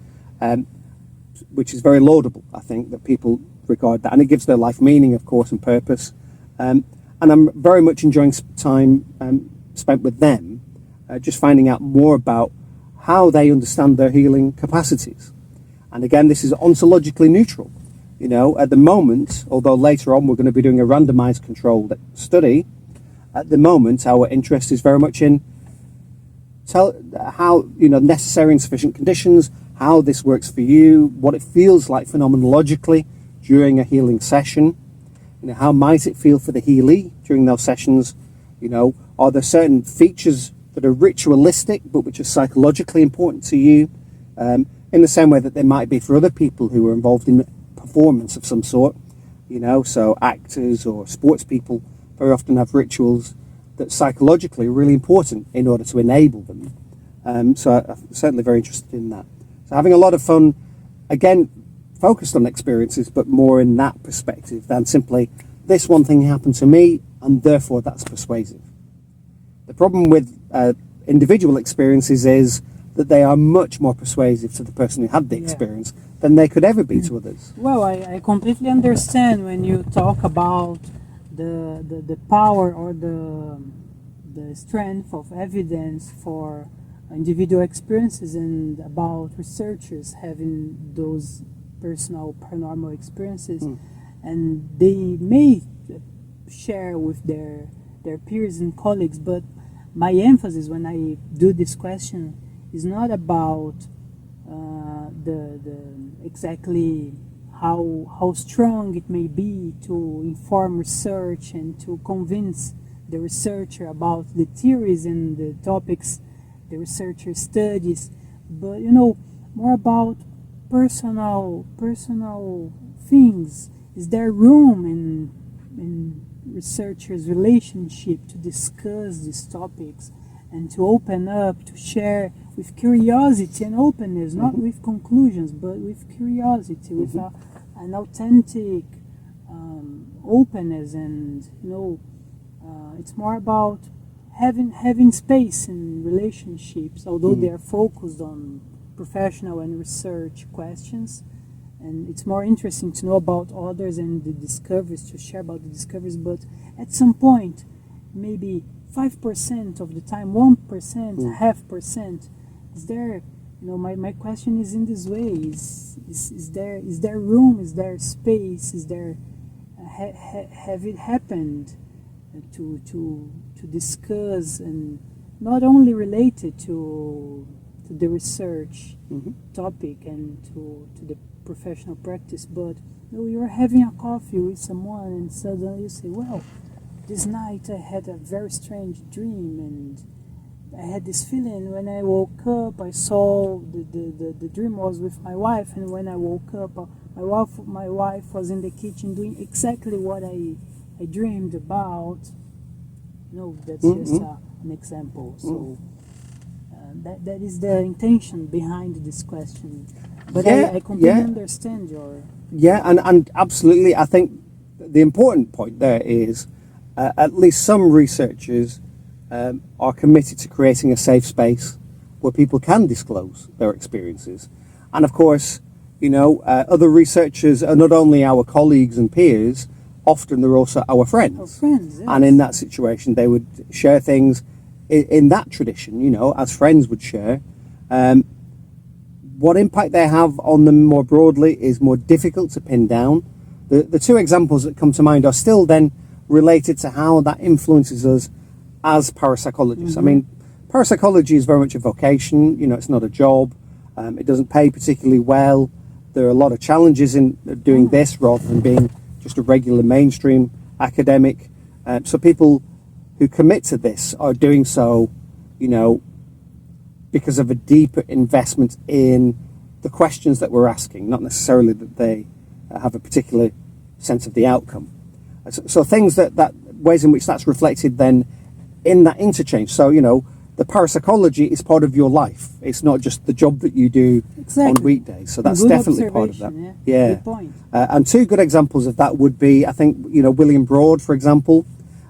Which is very laudable, I think, that people regard that. And it gives their life meaning, of course, and purpose. And I'm very much enjoying time spent with them, just finding out more about how they understand their healing capacities. And again, this is ontologically neutral. At the moment, although later on we're going to be doing a randomized controlled study, at the moment our interest is very much in how, necessary and sufficient conditions, how this works for you, what it feels like phenomenologically during a healing session. How might it feel for the healee during those sessions? Are there certain features that are ritualistic but which are psychologically important to you, in the same way that they might be for other people who are involved in performance of some sort? So actors or sports people very often have rituals that psychologically are really important in order to enable them. So I'm certainly very interested in that. So having a lot of fun, again, focused on experiences, but more in that perspective than simply this one thing happened to me and therefore that's persuasive. The problem with individual experiences is that they are much more persuasive to the person who had the experience than they could ever be to others. Well, I completely understand when you talk about the power or the strength of evidence for individual experiences, and about researchers having those personal paranormal experiences, and they may share with their peers and colleagues, but my emphasis when I do this question is not about the exactly how strong it may be to inform research and to convince the researcher about the theories and the topics the researcher studies, but more about personal things. Is there room in researchers' relationship to discuss these topics and to open up, to share with curiosity and openness, not with conclusions, but with curiosity, with an authentic openness, and it's more about having space in relationships, although they are focused on professional and research questions, and it's more interesting to know about others and the discoveries, to share about the discoveries, but at some point, maybe 5% of the time, 1%, half percent, is there, my question is in this way, is there room, is there space, is there, have it happened to discuss, and not only related to the research topic and to the professional practice, but you're having a coffee with someone and suddenly you say, well, this night I had a very strange dream, and I had this feeling when I woke up. I saw the dream was with my wife, and when I woke up, my wife was in the kitchen doing exactly what I dreamed about. That's just an example. So that is the intention behind this question. But I completely understand your... Yeah, and absolutely. I think the important point there is at least some researchers are committed to creating a safe space where people can disclose their experiences. And of course, other researchers are not only our colleagues and peers, often they're also our friends. Our friends, yes. And in that situation, they would share things in that tradition, as friends would share. What impact they have on them more broadly is more difficult to pin down. The two examples that come to mind are still then related to how that influences us as parapsychologists. I mean, parapsychology is very much a vocation. It's not a job. It doesn't pay particularly well. There are a lot of challenges in doing this rather than being just a regular mainstream academic. So people who commit to this are doing so, because of a deeper investment in the questions that we're asking, not necessarily that they have a particular sense of the outcome. So things that ways in which that's reflected then in that interchange. So, the parapsychology is part of your life. It's not just the job that you do on weekdays. So that's definitely part of that. Yeah. Good point. And two good examples of that would be, I think, William Broad, for example,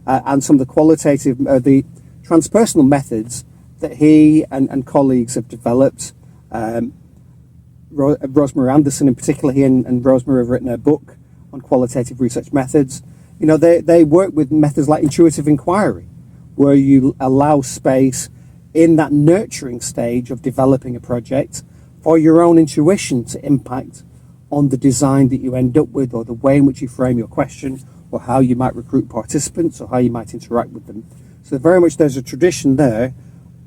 and some of the qualitative, the transpersonal methods that he and colleagues have developed. Rosemary Anderson in particular, he and Rosemary have written a book on qualitative research methods. They work with methods like intuitive inquiry, where you allow space in that nurturing stage of developing a project for your own intuition to impact on the design that you end up with, or the way in which you frame your question, or how you might recruit participants, or how you might interact with them. So very much there's a tradition there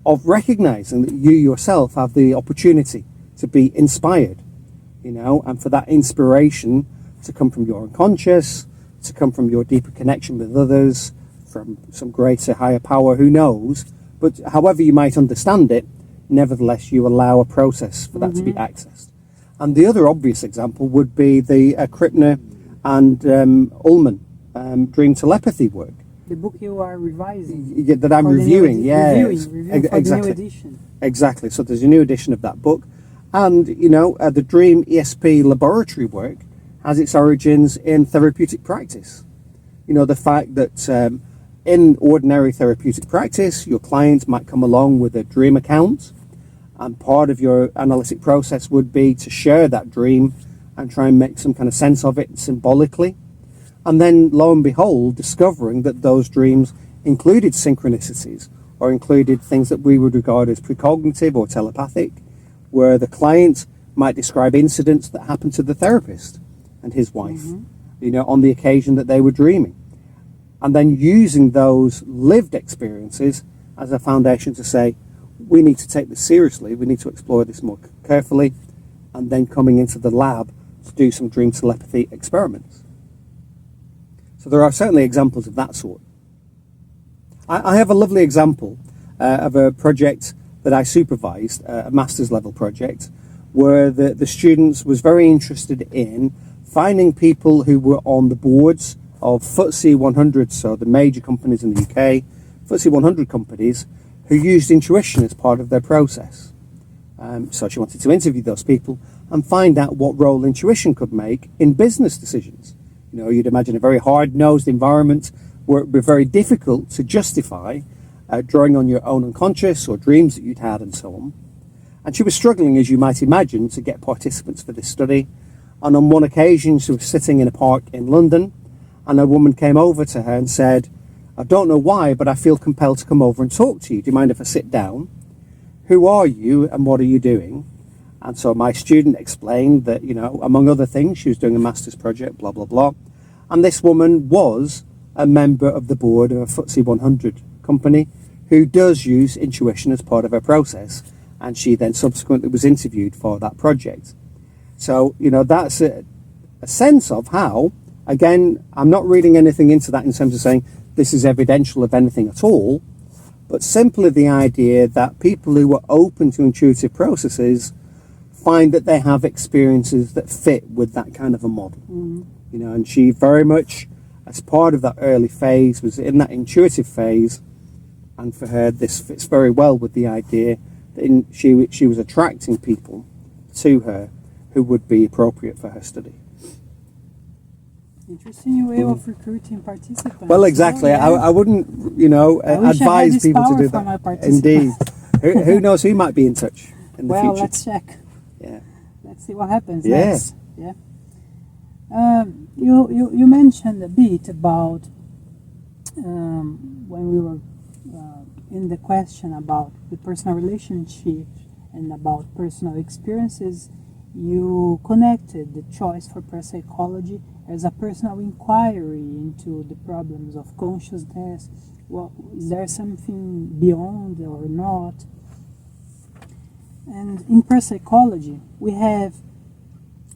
of recognizing that you yourself have the opportunity to be inspired, and for that inspiration to come from your unconscious, to come from your deeper connection with others, from some greater, higher power, who knows. But however you might understand it, nevertheless, you allow a process for that to be accessed. And the other obvious example would be the Krippner and Ullman dream telepathy work. The book you are revising. Yeah, that I'm reviewing, reviewing for exactly. the new edition. Exactly. So there's a new edition of that book. And, the Dream ESP laboratory work has its origins in therapeutic practice. The fact that in ordinary therapeutic practice, your client might come along with a dream account, And part of your analytic process would be to share that dream and try and make some kind of sense of it symbolically. And then, lo and behold, discovering that those dreams included synchronicities or included things that we would regard as precognitive or telepathic, where the client might describe incidents that happened to the therapist and his wife, on the occasion that they were dreaming. And then using those lived experiences as a foundation to say, we need to take this seriously, we need to explore this more carefully, and then coming into the lab to do some dream telepathy experiments. So there are certainly examples of that sort. I have a lovely example of a project that I supervised, a master's level project, where the students was very interested in finding people who were on the boards of FTSE 100, so the major companies in the UK, FTSE 100 companies, who used intuition as part of their process. So she wanted to interview those people and find out what role intuition could make in business decisions. You'd imagine a very hard-nosed environment where it would be very difficult to justify drawing on your own unconscious or dreams that you'd had and so on. And she was struggling, as you might imagine, to get participants for this study. And on one occasion, she was sitting in a park in London, and a woman came over to her and said, I don't know why, but I feel compelled to come over and talk to you. Do you mind if I sit down? Who are you and what are you doing? And so my student explained that, among other things, she was doing a master's project, blah, blah, blah. And this woman was a member of the board of a FTSE 100 company who does use intuition as part of her process. And she then subsequently was interviewed for that project. So, that's a sense of how, again, I'm not reading anything into that in terms of saying this is evidential of anything at all, but simply the idea that people who are open to intuitive processes find that they have experiences that fit with that kind of a model. And she very much, as part of that early phase, was in that intuitive phase, and for her this fits very well with the idea that she was attracting people to her who would be appropriate for her study. Interesting way of recruiting participants. Well, exactly. Oh, yeah. I wouldn't, advise people to do that. Indeed. who knows who might be in touch in the future. Well, let's check. Yeah. Let's see what happens Yeah. next. Yeah. You mentioned a bit about when we were in the question about the personal relationship and about personal experiences. You connected the choice for parapsychology as a personal inquiry into the problems of consciousness. Well, is there something beyond or not? And in parapsychology, we have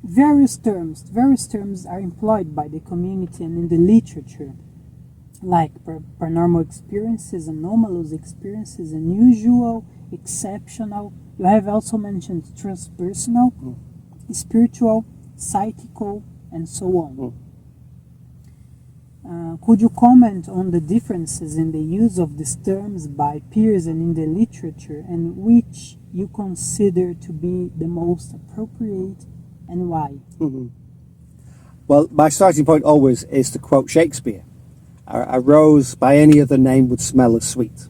various terms. Various terms are employed by the community and in the literature, like paranormal experiences, anomalous experiences, unusual, exceptional. You have also mentioned transpersonal, spiritual, psychical, and so on. Could you comment on the differences in the use of these terms by peers and in the literature, and which you consider to be the most appropriate and why? Well, my starting point always is to quote Shakespeare. A rose by any other name would smell as sweet.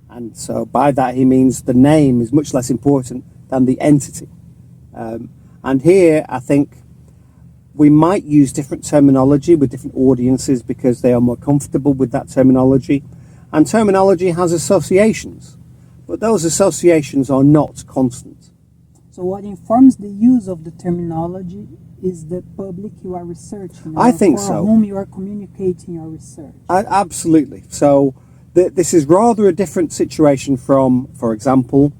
And so by that he means the name is much less important than the entity. And here I think we might use different terminology with different audiences because they are more comfortable with that terminology. And terminology has associations, but those associations are not constant. So what informs the use of the terminology is the public you are researching. I think for so. Whom you are communicating your research. Absolutely. So this is rather a different situation from, for example,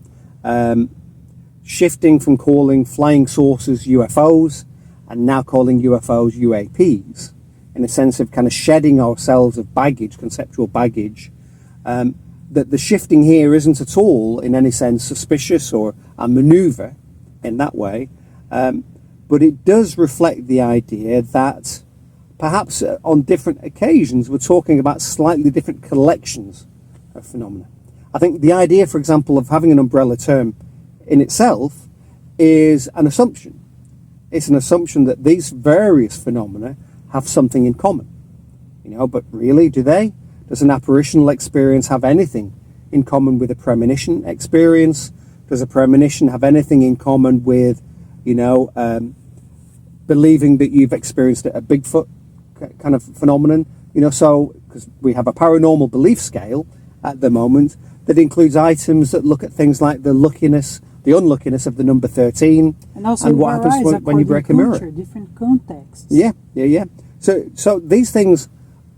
shifting from calling flying saucers UFOs and now calling UFOs UAPs, in a sense of kind of shedding ourselves of baggage, conceptual baggage. That the shifting here isn't at all in any sense suspicious or a maneuver in that way, but it does reflect the idea that perhaps on different occasions we're talking about slightly different collections of phenomena. I think the idea, for example, of having an umbrella term in itself is an assumption. It's an assumption that these various phenomena have something in common. But really, do they? Does an apparitional experience have anything in common with a premonition experience? does a premonition have anything in common with, believing that you've experienced a Bigfoot kind of phenomenon? So because we have a paranormal belief scale at the moment that includes items that look at things like the unluckiness of the number 13, and also what happens when you break a mirror. Different contexts. Yeah. So these things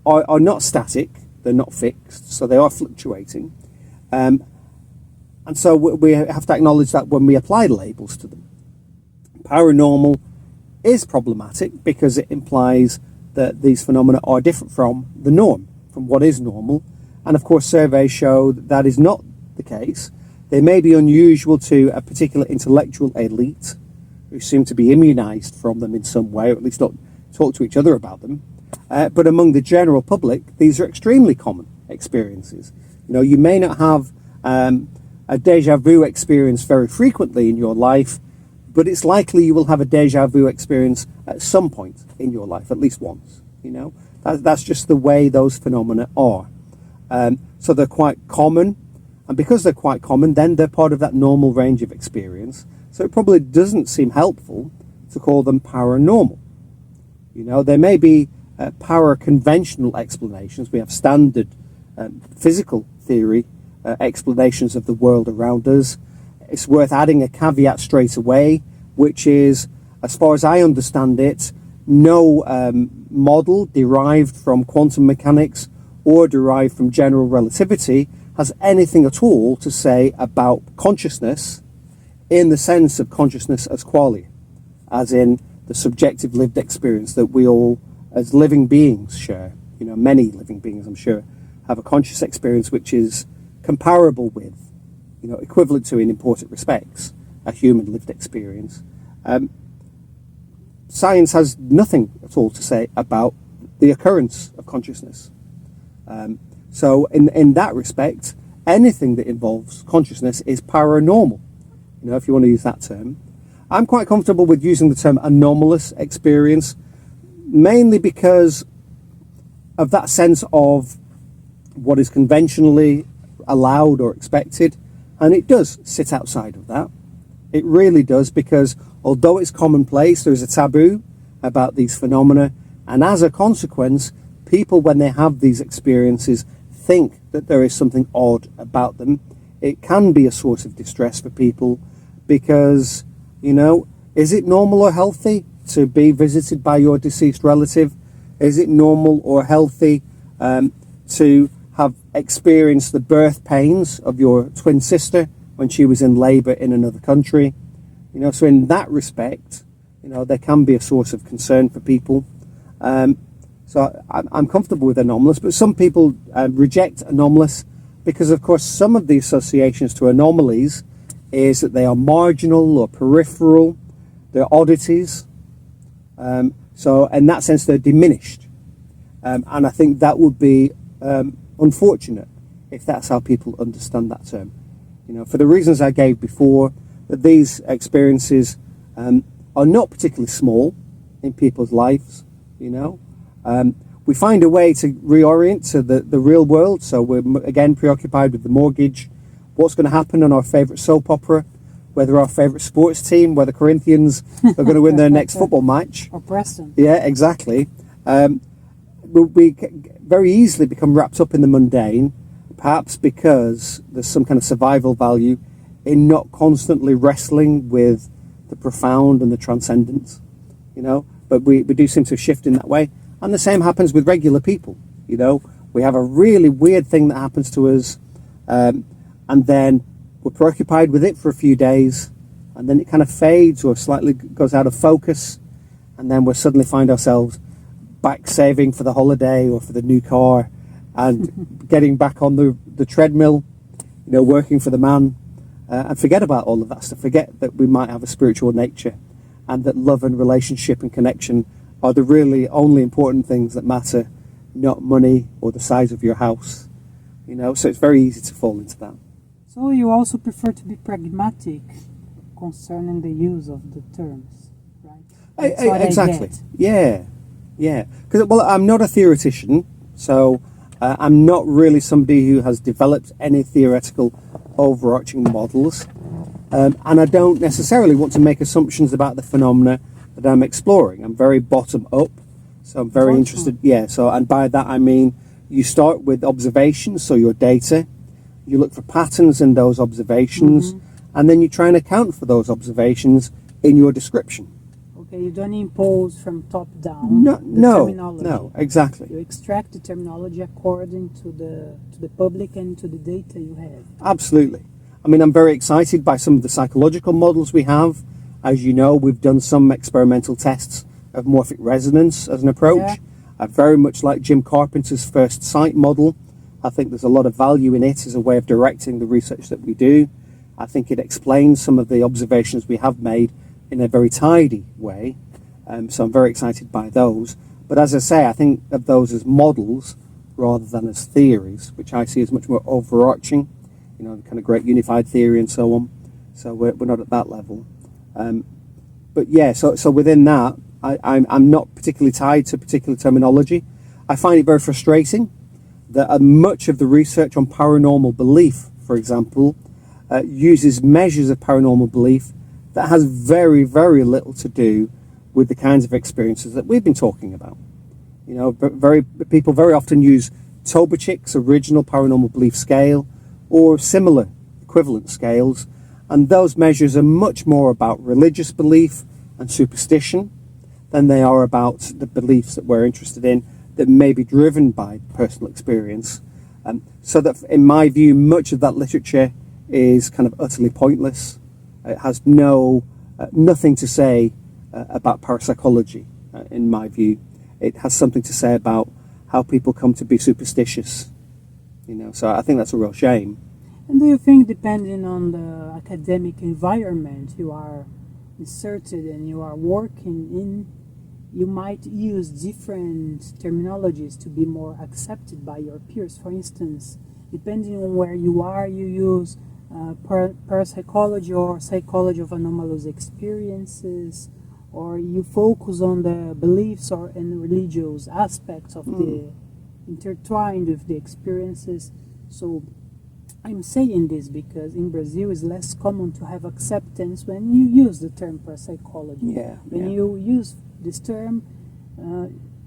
are not static; they're not fixed, so they are fluctuating, and so we have to acknowledge that when we apply labels to them. Paranormal is problematic because it implies that these phenomena are different from the norm, from what is normal. And of course, surveys show that that is not the case. They may be unusual to a particular intellectual elite who seem to be immunized from them in some way, or at least not talk to each other about them. But among the general public, these are extremely common experiences. You may not have a deja vu experience very frequently in your life, but it's likely you will have a deja vu experience at some point in your life, at least once. That's just the way those phenomena are. So they're quite common, and because they're quite common, then they're part of that normal range of experience. So it probably doesn't seem helpful to call them paranormal. There may be para-conventional explanations. We have standard physical theory explanations of the world around us. It's worth adding a caveat straight away, which is, as far as I understand it, no model derived from quantum mechanics or derived from general relativity has anything at all to say about consciousness in the sense of consciousness as qualia, as in the subjective lived experience that we all, as living beings, share. Many living beings, I'm sure, have a conscious experience which is comparable with, equivalent to, in important respects, a human lived experience. Science has nothing at all to say about the occurrence of consciousness. So in that respect, anything that involves consciousness is paranormal, if you want to use that term. I'm quite comfortable with using the term anomalous experience, mainly because of that sense of what is conventionally allowed or expected, and it does sit outside of that. It really does, because although it's commonplace, there's a taboo about these phenomena, and as a consequence, people, when they have these experiences, think that there is something odd about them. It can be a source of distress for people because, is it normal or healthy to be visited by your deceased relative? Is it normal or healthy to have experienced the birth pains of your twin sister when she was in labour in another country? So in that respect, there can be a source of concern for people. So I'm comfortable with anomalous, but some people reject anomalous because, of course, some of the associations to anomalies is that they are marginal or peripheral, they're oddities. So in that sense, they're diminished. And I think that would be unfortunate if that's how people understand that term. For the reasons I gave before, that these experiences are not particularly small in people's lives. We find a way to reorient to the real world. So we're again preoccupied with the mortgage, what's going to happen on our favourite soap opera, whether our favourite sports team, whether Corinthians are going to win their next football match. Or Preston. Yeah, exactly. We very easily become wrapped up in the mundane, perhaps because there's some kind of survival value in not constantly wrestling with the profound and the transcendent, but we do seem to shift in that way. And the same happens with regular people. We have a really weird thing that happens to us, and then we're preoccupied with it for a few days, and then it kind of fades or slightly goes out of focus, and then we suddenly find ourselves back saving for the holiday or for the new car and getting back on the treadmill, working for the man, and forget about all of that stuff. Forget that we might have a spiritual nature and that love and relationship and connection are the really only important things that matter, not money or the size of your house. So it's very easy to fall into that. So you also prefer to be pragmatic concerning the use of the terms, right? That's what Exactly. I get. Yeah. Because I'm not a theoretician, so I'm not really somebody who has developed any theoretical overarching models, and I don't necessarily want to make assumptions about the phenomena that I'm exploring. I'm very bottom up, so I'm very interested. Yeah, so, and by that I mean you start with observations, so your data, you look for patterns in those observations, and then you try and account for those observations in your description. Okay, you don't impose from top down terminology. No, exactly. You extract the terminology according to the public and to the data you have. Absolutely. I mean, I'm very excited by some of the psychological models we have. As you know, we've done some experimental tests of morphic resonance as an approach. Yeah. I very much like Jim Carpenter's first sight model. I think there's a lot of value in it as a way of directing the research that we do. I think it explains some of the observations we have made in a very tidy way. So I'm very excited by those. But as I say, I think of those as models rather than as theories, which I see as much more overarching, you know, the kind of great unified theory and so on. So we're not at that level. But yeah, so within that, I'm not particularly tied to particular terminology. I find it very frustrating that much of the research on paranormal belief, for example, uses measures of paranormal belief that has very, very little to do with the kinds of experiences that we've been talking about. You know, people very often use Tobachick's original paranormal belief scale or similar equivalent scales, and those measures are much more about religious belief and superstition than they are about the beliefs that we're interested in that may be driven by personal experience. So that, in my view, much of that literature is kind of utterly pointless. It has nothing to say about parapsychology, in my view. It has something to say about how people come to be superstitious. You know, so I think that's a real shame. And do you think, depending on the academic environment you are inserted and you are working in, you might use different terminologies to be more accepted by your peers? For instance, depending on where you are, you use parapsychology or psychology of anomalous experiences, or you focus on the beliefs and religious aspects of the intertwined with the experiences. So I'm saying this because in Brazil it's less common to have acceptance when you use the term parapsychology. When you use this term,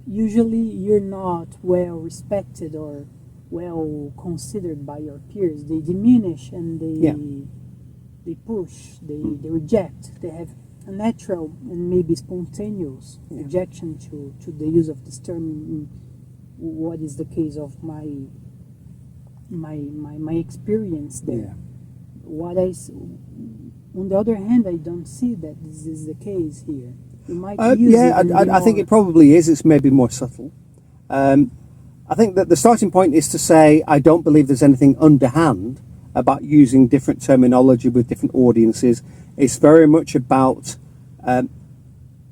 usually you're not well respected or well considered by your peers. They diminish and they push, they reject. They have a natural and maybe spontaneous rejection to the use of this term. What is the case of my experience there? On the other hand, I don't see that this is the case here. You might use I think it probably is. It's maybe more subtle. I think that the starting point is to say I don't believe there's anything underhand about using different terminology with different audiences. It's very much about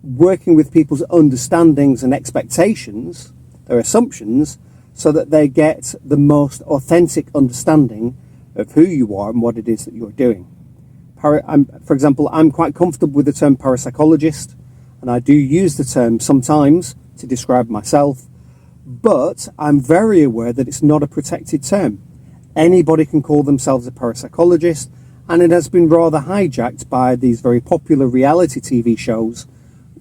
working with people's understandings and expectations, their assumptions, so that they get the most authentic understanding of who you are and what it is that you're doing. For example, I'm quite comfortable with the term parapsychologist, and I do use the term sometimes to describe myself, but I'm very aware that it's not a protected term. Anybody can call themselves a parapsychologist, and it has been rather hijacked by these very popular reality TV shows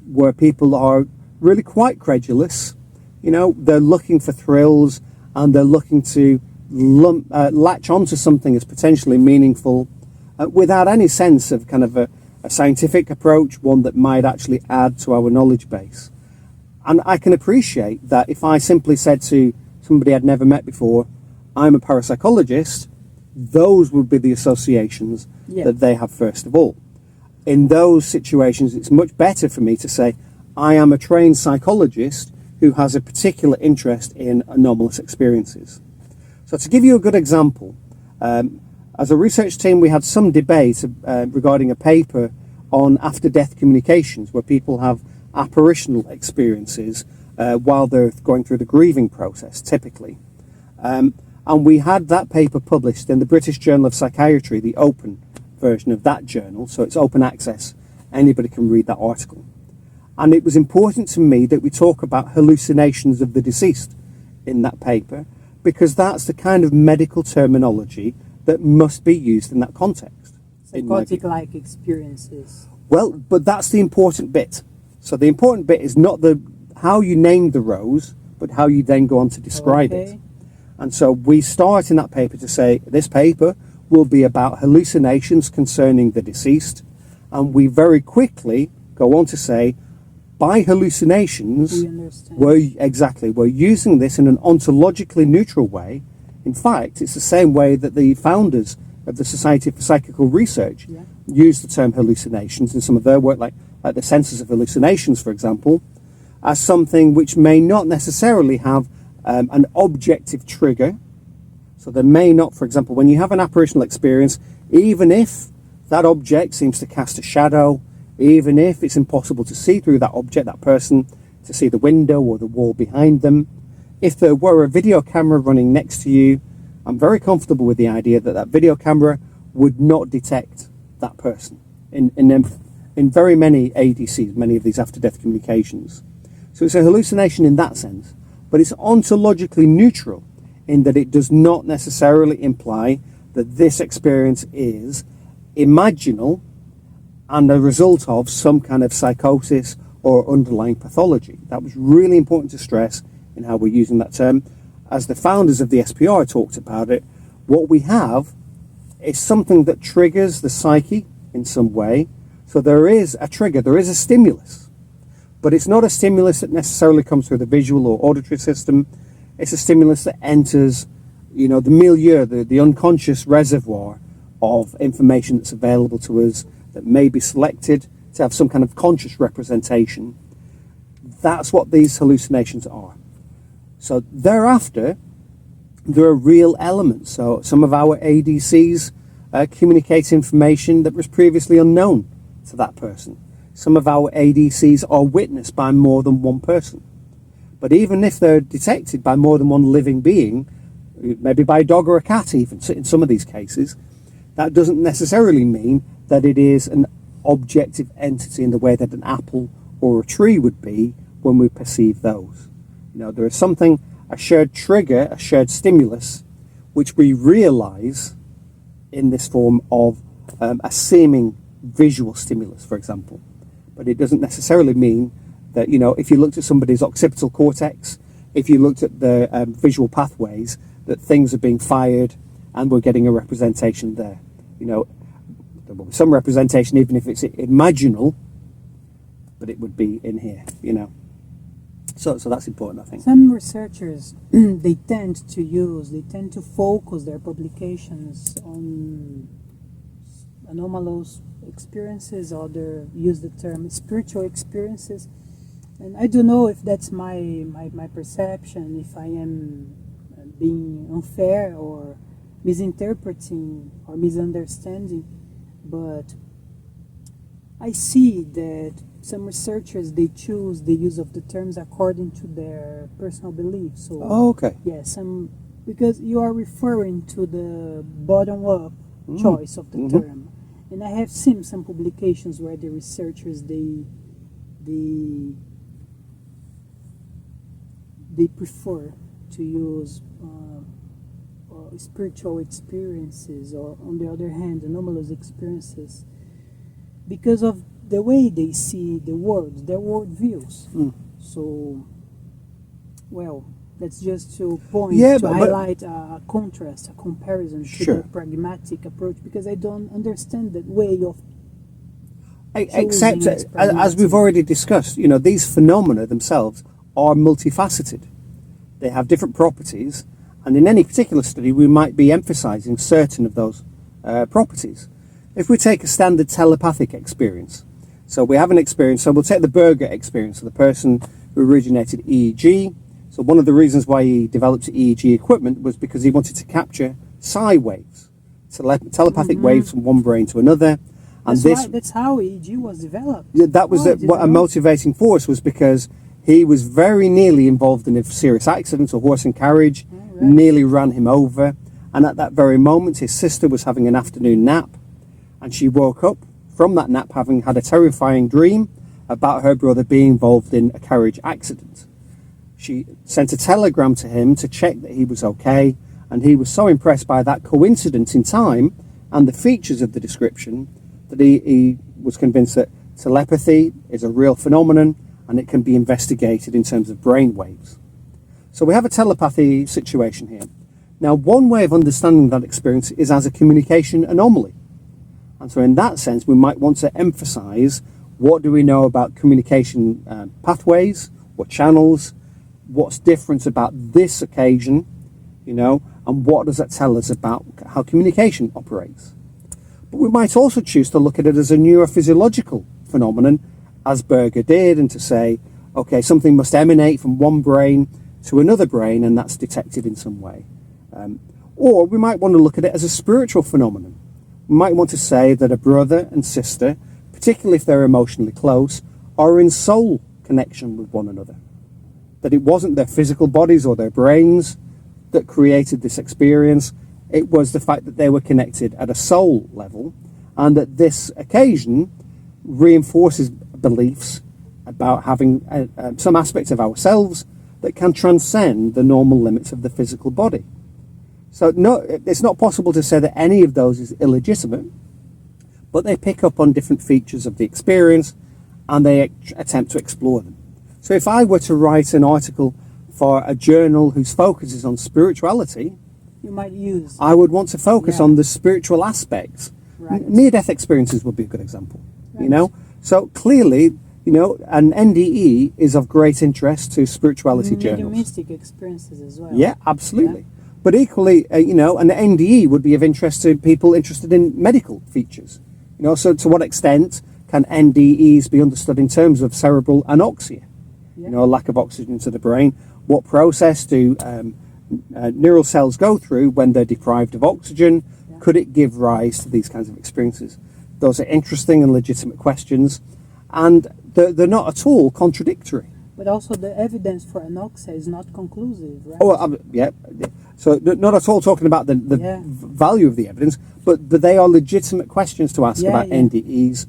where people are really quite credulous. You know, they're looking for thrills and they're looking to latch onto something as potentially meaningful without any sense of kind of a scientific approach, one that might actually add to our knowledge base. And I can appreciate that if I simply said to somebody I'd never met before, I'm a parapsychologist, those would be the associations that they have first of all. In those situations, it's much better for me to say, I am a trained psychologist who has a particular interest in anomalous experiences. So to give you a good example, as a research team, we had some debate regarding a paper on after-death communications, where people have apparitional experiences while they're going through the grieving process, typically. And we had that paper published in the British Journal of Psychiatry, the open version of that journal, so it's open access. Anybody can read that article. And it was important to me that we talk about hallucinations of the deceased in that paper, because that's the kind of medical terminology that must be used in that context. Psychotic-like experiences. Well, but that's the important bit. So the important bit is not the how you name the rose, but how you then go on to describe it. And so we start in that paper to say, this paper will be about hallucinations concerning the deceased. And we very quickly go on to say, by hallucinations, we're using this in an ontologically neutral way. In fact, it's the same way that the founders of the Society for Psychical Research use the term hallucinations in some of their work, like the Senses of Hallucinations, for example, as something which may not necessarily have an objective trigger. So there may not, for example, when you have an apparitional experience, even if that object seems to cast a shadow, even if it's impossible to see through that object, that person, to see the window or the wall behind them, if there were a video camera running next to you, I'm very comfortable with the idea that that video camera would not detect that person in very many ADCs, many of these after-death communications. So it's a hallucination in that sense, but it's ontologically neutral in that it does not necessarily imply that this experience is imaginal and a result of some kind of psychosis or underlying pathology. That was really important to stress in how we're using that term. As the founders of the SPR talked about it, what we have is something that triggers the psyche in some way. So there is a trigger, there is a stimulus, but it's not a stimulus that necessarily comes through the visual or auditory system. It's a stimulus that enters, the milieu, the unconscious reservoir of information that's available to us that may be selected to have some kind of conscious representation. That's what these hallucinations are. So thereafter, there are real elements. So some of our ADCs communicate information that was previously unknown to that person. Some of our ADCs are witnessed by more than one person. But even if they're detected by more than one living being, maybe by a dog or a cat even, in some of these cases, that doesn't necessarily mean that it is an objective entity in the way that an apple or a tree would be when we perceive those. There is something, a shared trigger, a shared stimulus, which we realize in this form of a seeming visual stimulus, for example. But it doesn't necessarily mean that, if you looked at somebody's occipital cortex, if you looked at the visual pathways, that things are being fired and we're getting a representation there. There will be some representation, even if it's imaginal, but it would be in here, So that's important, I think. Some researchers, they tend to focus their publications on anomalous experiences, or they use the term spiritual experiences. And I don't know if that's my perception, if I am being unfair or misinterpreting or misunderstanding, but I see that some researchers, they choose the use of the terms according to their personal beliefs. So, okay. Yeah, because you are referring to the bottom-up choice of the term. And I have seen some publications where the researchers, they prefer to use spiritual experiences, or on the other hand, anomalous experiences, because of the way they see the world, their worldviews. So, well, that's just to point highlight a contrast, a comparison to the pragmatic approach, because I don't understand that way of. Except, as we've already discussed, these phenomena themselves are multifaceted. They have different properties, and in any particular study, we might be emphasizing certain of those properties. If we take a standard telepathic experience, so we have an experience, so we'll take the Berger experience, so the person who originated EEG. So one of the reasons why he developed EEG equipment was because he wanted to capture psi waves, telepathic waves from one brain to another. And that's how EEG was developed. Yeah, that was a motivating force, was because he was very nearly involved in a serious accident, a horse and carriage, nearly ran him over. And at that very moment, his sister was having an afternoon nap, and she woke up from that nap having had a terrifying dream about her brother being involved in a carriage accident. She sent a telegram to him to check that he was okay, and he was so impressed by that coincidence in time and the features of the description that he was convinced that telepathy is a real phenomenon and it can be investigated in terms of brain waves. So we have a telepathy situation here. Now, one way of understanding that experience is as a communication anomaly. And so in that sense, we might want to emphasize what do we know about communication pathways or channels, what's different about this occasion, and what does that tell us about how communication operates. But we might also choose to look at it as a neurophysiological phenomenon, as Berger did, and to say, okay, something must emanate from one brain to another brain, and that's detected in some way. Or we might want to look at it as a spiritual phenomenon. We might want to say that a brother and sister, particularly if they're emotionally close, are in soul connection with one another. That it wasn't their physical bodies or their brains that created this experience. It was the fact that they were connected at a soul level, and that this occasion reinforces beliefs about having some aspects of ourselves that can transcend the normal limits of the physical body. So no, it's not possible to say that any of those is illegitimate, but they pick up on different features of the experience and they attempt to explore them. So if I were to write an article for a journal whose focus is on spirituality, I would want to focus on the spiritual aspects. Right. Near-death experiences would be a good example. Right. So clearly, an NDE is of great interest to spirituality journals. Mediumistic experiences as well. Yeah, absolutely. Yeah. But equally, an NDE would be of interest to people interested in medical features. So to what extent can NDEs be understood in terms of cerebral anoxia? Yeah. A lack of oxygen to the brain. What process do neural cells go through when they're deprived of oxygen? Yeah. Could it give rise to these kinds of experiences? Those are interesting and legitimate questions, and they're not at all contradictory. But also the evidence for anoxia is not conclusive, right? Oh, yeah. So not at all talking about the value of the evidence, but they are legitimate questions to ask about NDEs.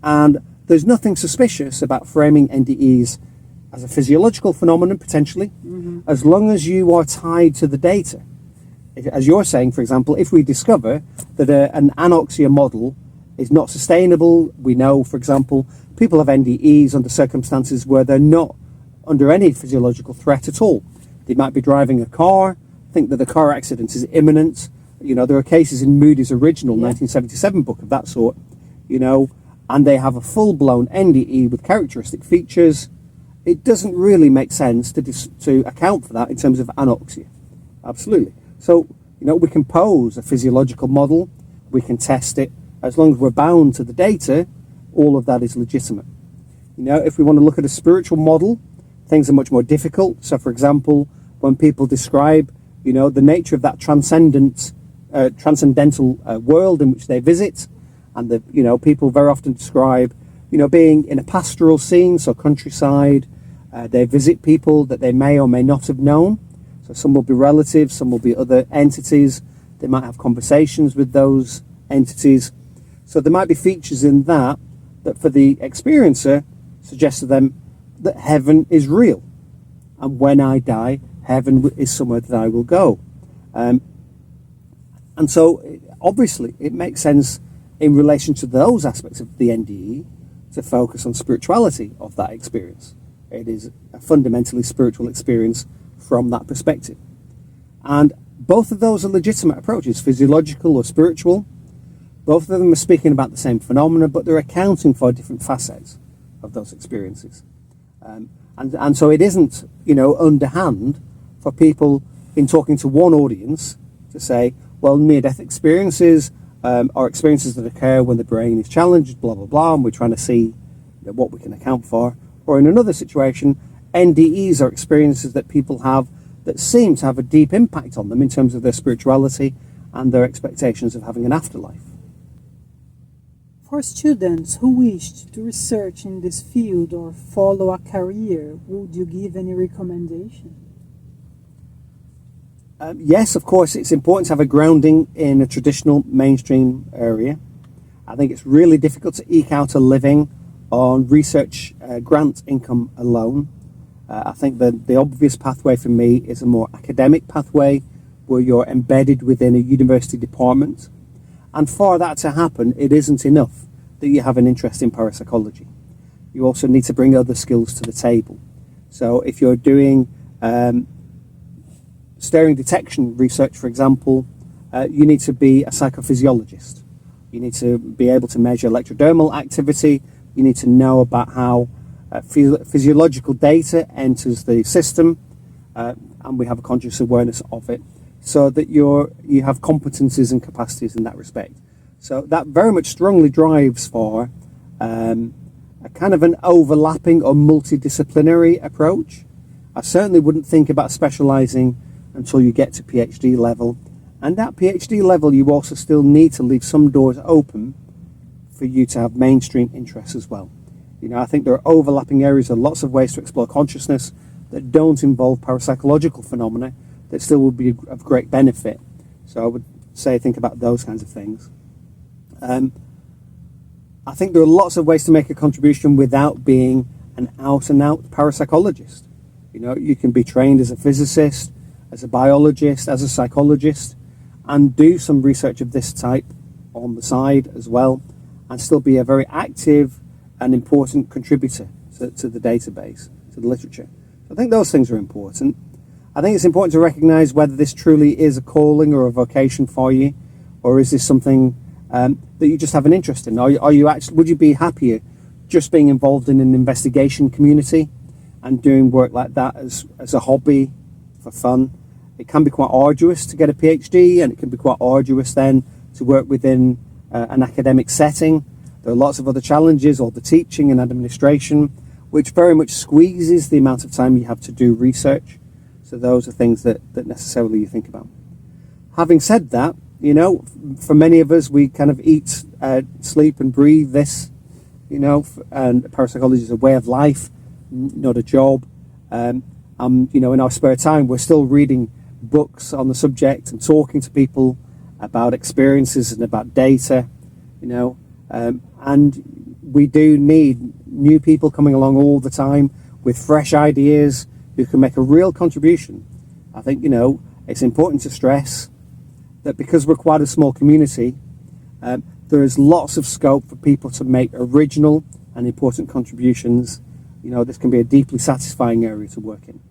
And there's nothing suspicious about framing NDEs as a physiological phenomenon, potentially, as long as you are tied to the data. As you're saying, for example, if we discover that an anoxia model is not sustainable, we know, for example, people have NDEs under circumstances where they're not under any physiological threat at all. They might be driving a car, think that a car accident is imminent. There are cases in Moody's original 1977 book of that sort, and they have a full-blown NDE with characteristic features. It doesn't really make sense to account for that in terms of anoxia. Absolutely. So, we can pose a physiological model, we can test it. As long as we're bound to the data, all of that is legitimate. If we want to look at a spiritual model, things are much more difficult. So, for example, when people describe, the nature of that transcendental world in which they visit, and people very often describe, being in a pastoral scene, so countryside. They visit people that they may or may not have known. So some will be relatives, some will be other entities. They might have conversations with those entities. So there might be features in that for the experiencer suggest to them that heaven is real. And when I die, heaven is somewhere that I will go. And so obviously it makes sense in relation to those aspects of the NDE to focus on spirituality of that experience. It is a fundamentally spiritual experience from that perspective. And both of those are legitimate approaches, physiological or spiritual. Both of them are speaking about the same phenomena, but they're accounting for different facets of those experiences. And so it isn't, underhand for people in talking to one audience to say, well, near-death experiences are experiences that occur when the brain is challenged, blah, blah, blah, and we're trying to see what we can account for. Or in another situation, NDEs are experiences that people have that seem to have a deep impact on them in terms of their spirituality and their expectations of having an afterlife. For students who wished to research in this field or follow a career, would you give any recommendation? Yes, of course, it's important to have a grounding in a traditional mainstream area. I think it's really difficult to eke out a living on research grant income alone. I think the obvious pathway for me is a more academic pathway where you're embedded within a university department. And for that to happen, it isn't enough that you have an interest in parapsychology. You also need to bring other skills to the table. So if you're doing stirring detection research, for example, you need to be a psychophysiologist. You need to be able to measure electrodermal activity. You need to know about how physiological data enters the system, and we have a conscious awareness of it, so that you have competencies and capacities in that respect. So that very much strongly drives for a kind of an overlapping or multidisciplinary approach. I certainly wouldn't think about specialising until you get to PhD level. And at PhD level, you also still need to leave some doors open for you to have mainstream interests as well. You know, I think there are overlapping areas and lots of ways to explore consciousness that don't involve parapsychological phenomena that still would be of great benefit. So I would say think about those kinds of things. I think there are lots of ways to make a contribution without being an out-and-out parapsychologist. You know, you can be trained as a physicist, as a biologist, as a psychologist, and do some research of this type on the side as well, and still be a very active and important contributor to the database, to the literature. So I think those things are important. I think it's important to recognise whether this truly is a calling or a vocation for you, or is this something that you just have an interest in? Are you actually, would you be happier just being involved in an investigation community and doing work like that as a hobby for fun? It can be quite arduous to get a PhD, and it can be quite arduous then to work within an academic setting. There are lots of other challenges, all the teaching and administration, which very much squeezes the amount of time you have to do research. So those are things that necessarily you think about. Having said that, you know, for many of us, we kind of eat, sleep and breathe this, you know, and parapsychology is a way of life, not a job. You know, in our spare time, we're still reading books on the subject and talking to people about experiences and about data, you know, and we do need new people coming along all the time with fresh ideas who can make a real contribution. I think, you know, it's important to stress that because we're quite a small community, there is lots of scope for people to make original and important contributions. You know, this can be a deeply satisfying area to work in.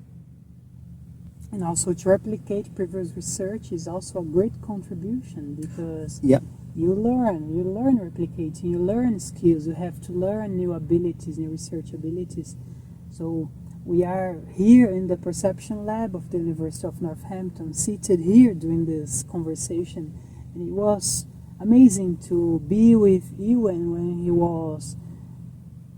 And also to replicate previous research is also a great contribution, because Yep. you learn replicating, you learn skills, you have to learn new abilities, new research abilities. So we are here in the perception lab of the University of Northampton, seated here doing this conversation, and it was amazing to be with Ewan when he was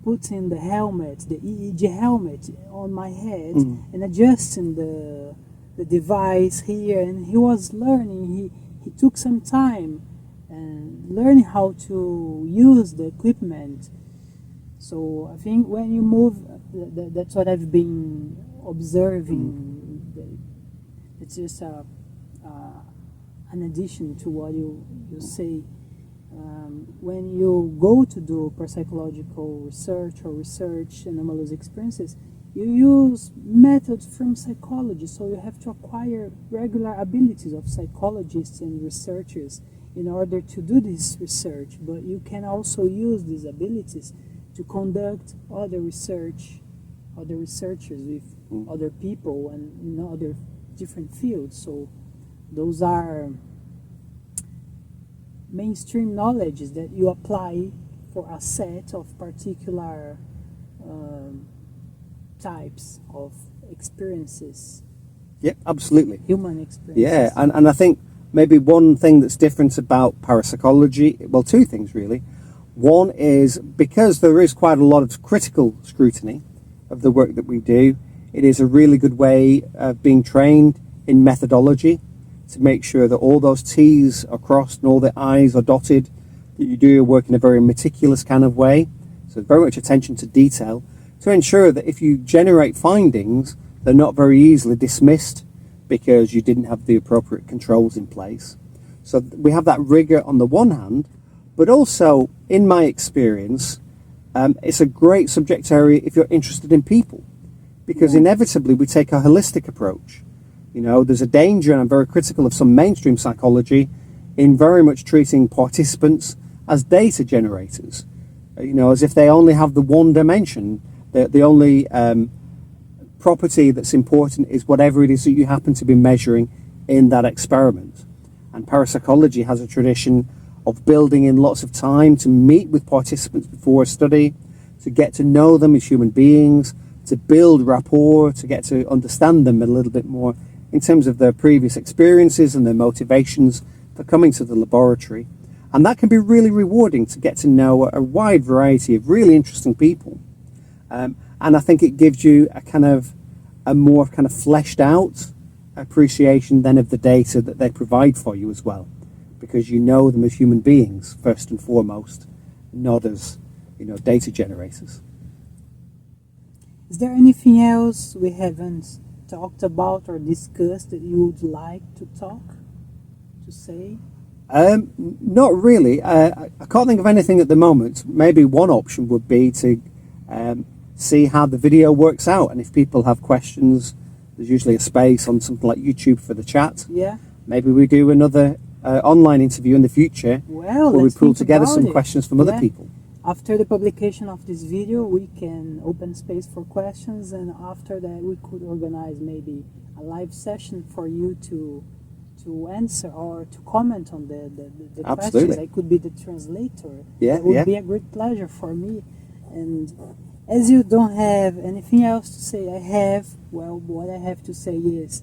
putting the helmet, the EEG helmet, on my head and adjusting the device here, and he was learning. He took some time and learning how to use the equipment. So I think when you move, that's what I've been observing. It's just an addition to what you say. When you go to do parapsychological research or research anomalous experiences, you use methods from psychology, so you have to acquire regular abilities of psychologists and researchers in order to do this research. But you can also use these abilities to conduct other researchers with other people and in other different fields. So those are mainstream knowledge that you apply for a set of particular types of experiences. Yep, absolutely. Human experiences. Yeah, and I think maybe one thing that's different about parapsychology, well, two things really. One is because there is quite a lot of critical scrutiny of the work that we do, it is a really good way of being trained in methodology to make sure that all those T's are crossed and all the I's are dotted, that you do your work in a very meticulous kind of way. So very much attention to detail to ensure that if you generate findings, they're not very easily dismissed because you didn't have the appropriate controls in place. So we have that rigor on the one hand, but also, in my experience, it's a great subject area if you're interested in people, because inevitably we take a holistic approach. You know, there's a danger, and I'm very critical of some mainstream psychology in very much treating participants as data generators, you know, as if they only have the one dimension, the only property that's important is whatever it is that you happen to be measuring in that experiment. And parapsychology has a tradition of building in lots of time to meet with participants before a study, to get to know them as human beings, to build rapport, to get to understand them a little bit more in terms of their previous experiences and their motivations for coming to the laboratory. And that can be really rewarding, to get to know a wide variety of really interesting people. And I think it gives you a more kind of fleshed out appreciation then of the data that they provide for you as well, because you know them as human beings first and foremost, not as, you know, data generators. Is there anything else we haven't talked about or discussed that you would like to say? Not really. I can't think of anything at the moment. Maybe one option would be to see how the video works out, and if people have questions, there's usually a space on something like YouTube for the chat. Yeah. Maybe we do another online interview in the future where we pull together some questions from other people. After the publication of this video, we can open space for questions, and after that we could organize maybe a live session for you to answer or to comment on the questions. I could be the translator. It would be a great pleasure for me. And as you don't have anything else to say, what I have to say is,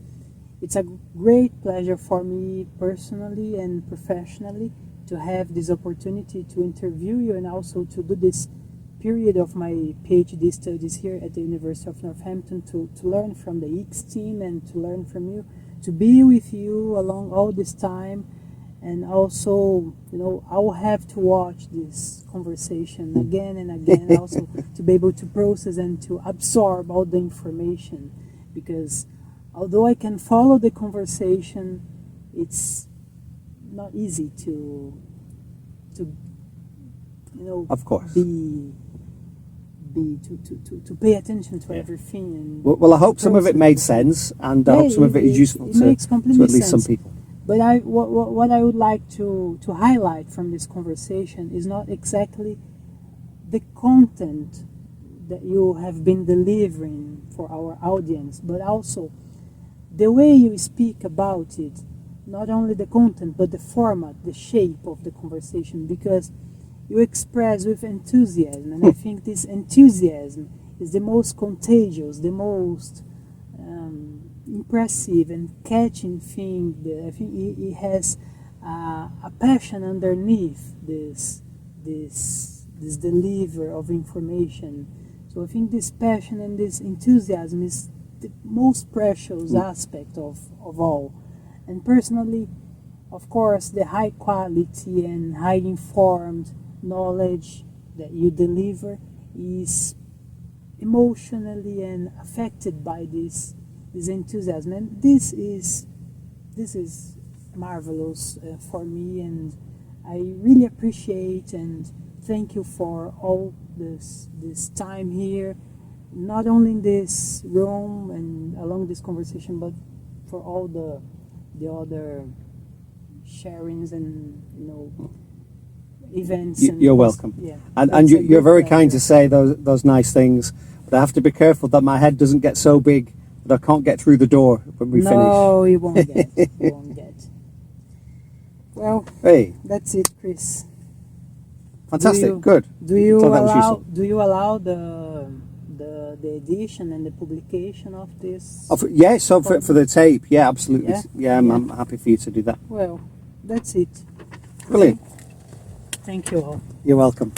it's a great pleasure for me personally and professionally to have this opportunity to interview you, and also to do this period of my PhD studies here at the University of Northampton, to learn from the X team and to learn from you, to be with you along all this time. And also, you know, I will have to watch this conversation again and again, also to be able to process and to absorb all the information, because although I can follow the conversation, it's not easy to you know, of course, to pay attention to everything. And well, I hope some of it made sense, and I hope some of it is useful to at least some people. But what I would like to highlight from this conversation is not exactly the content that you have been delivering for our audience, but also the way you speak about it. Not only the content, but the format, the shape of the conversation, because you express with enthusiasm, and I think this enthusiasm is the most contagious, the most impressive and catching thing. I think it has a passion underneath this delivery of information. So I think this passion and this enthusiasm is the most precious aspect of all. And personally, of course, the high quality and high informed knowledge that you deliver is emotionally and affected by this enthusiasm, and this is marvelous for me, and I really appreciate and thank you for all this time here, not only in this room and along this conversation, but for all the other sharings and, you know, events. You're welcome. And you're very kind to say those nice things, but I have to be careful that my head doesn't get so big that I can't get through the door when we finish. No, you won't get. You won't get. Well, hey, that's it, Chris. Fantastic. Good. Do you allow the edition and the publication of this? So for the tape, absolutely. I'm happy for you to do that. Well, that's it. Brilliant. Thank you all. You're welcome.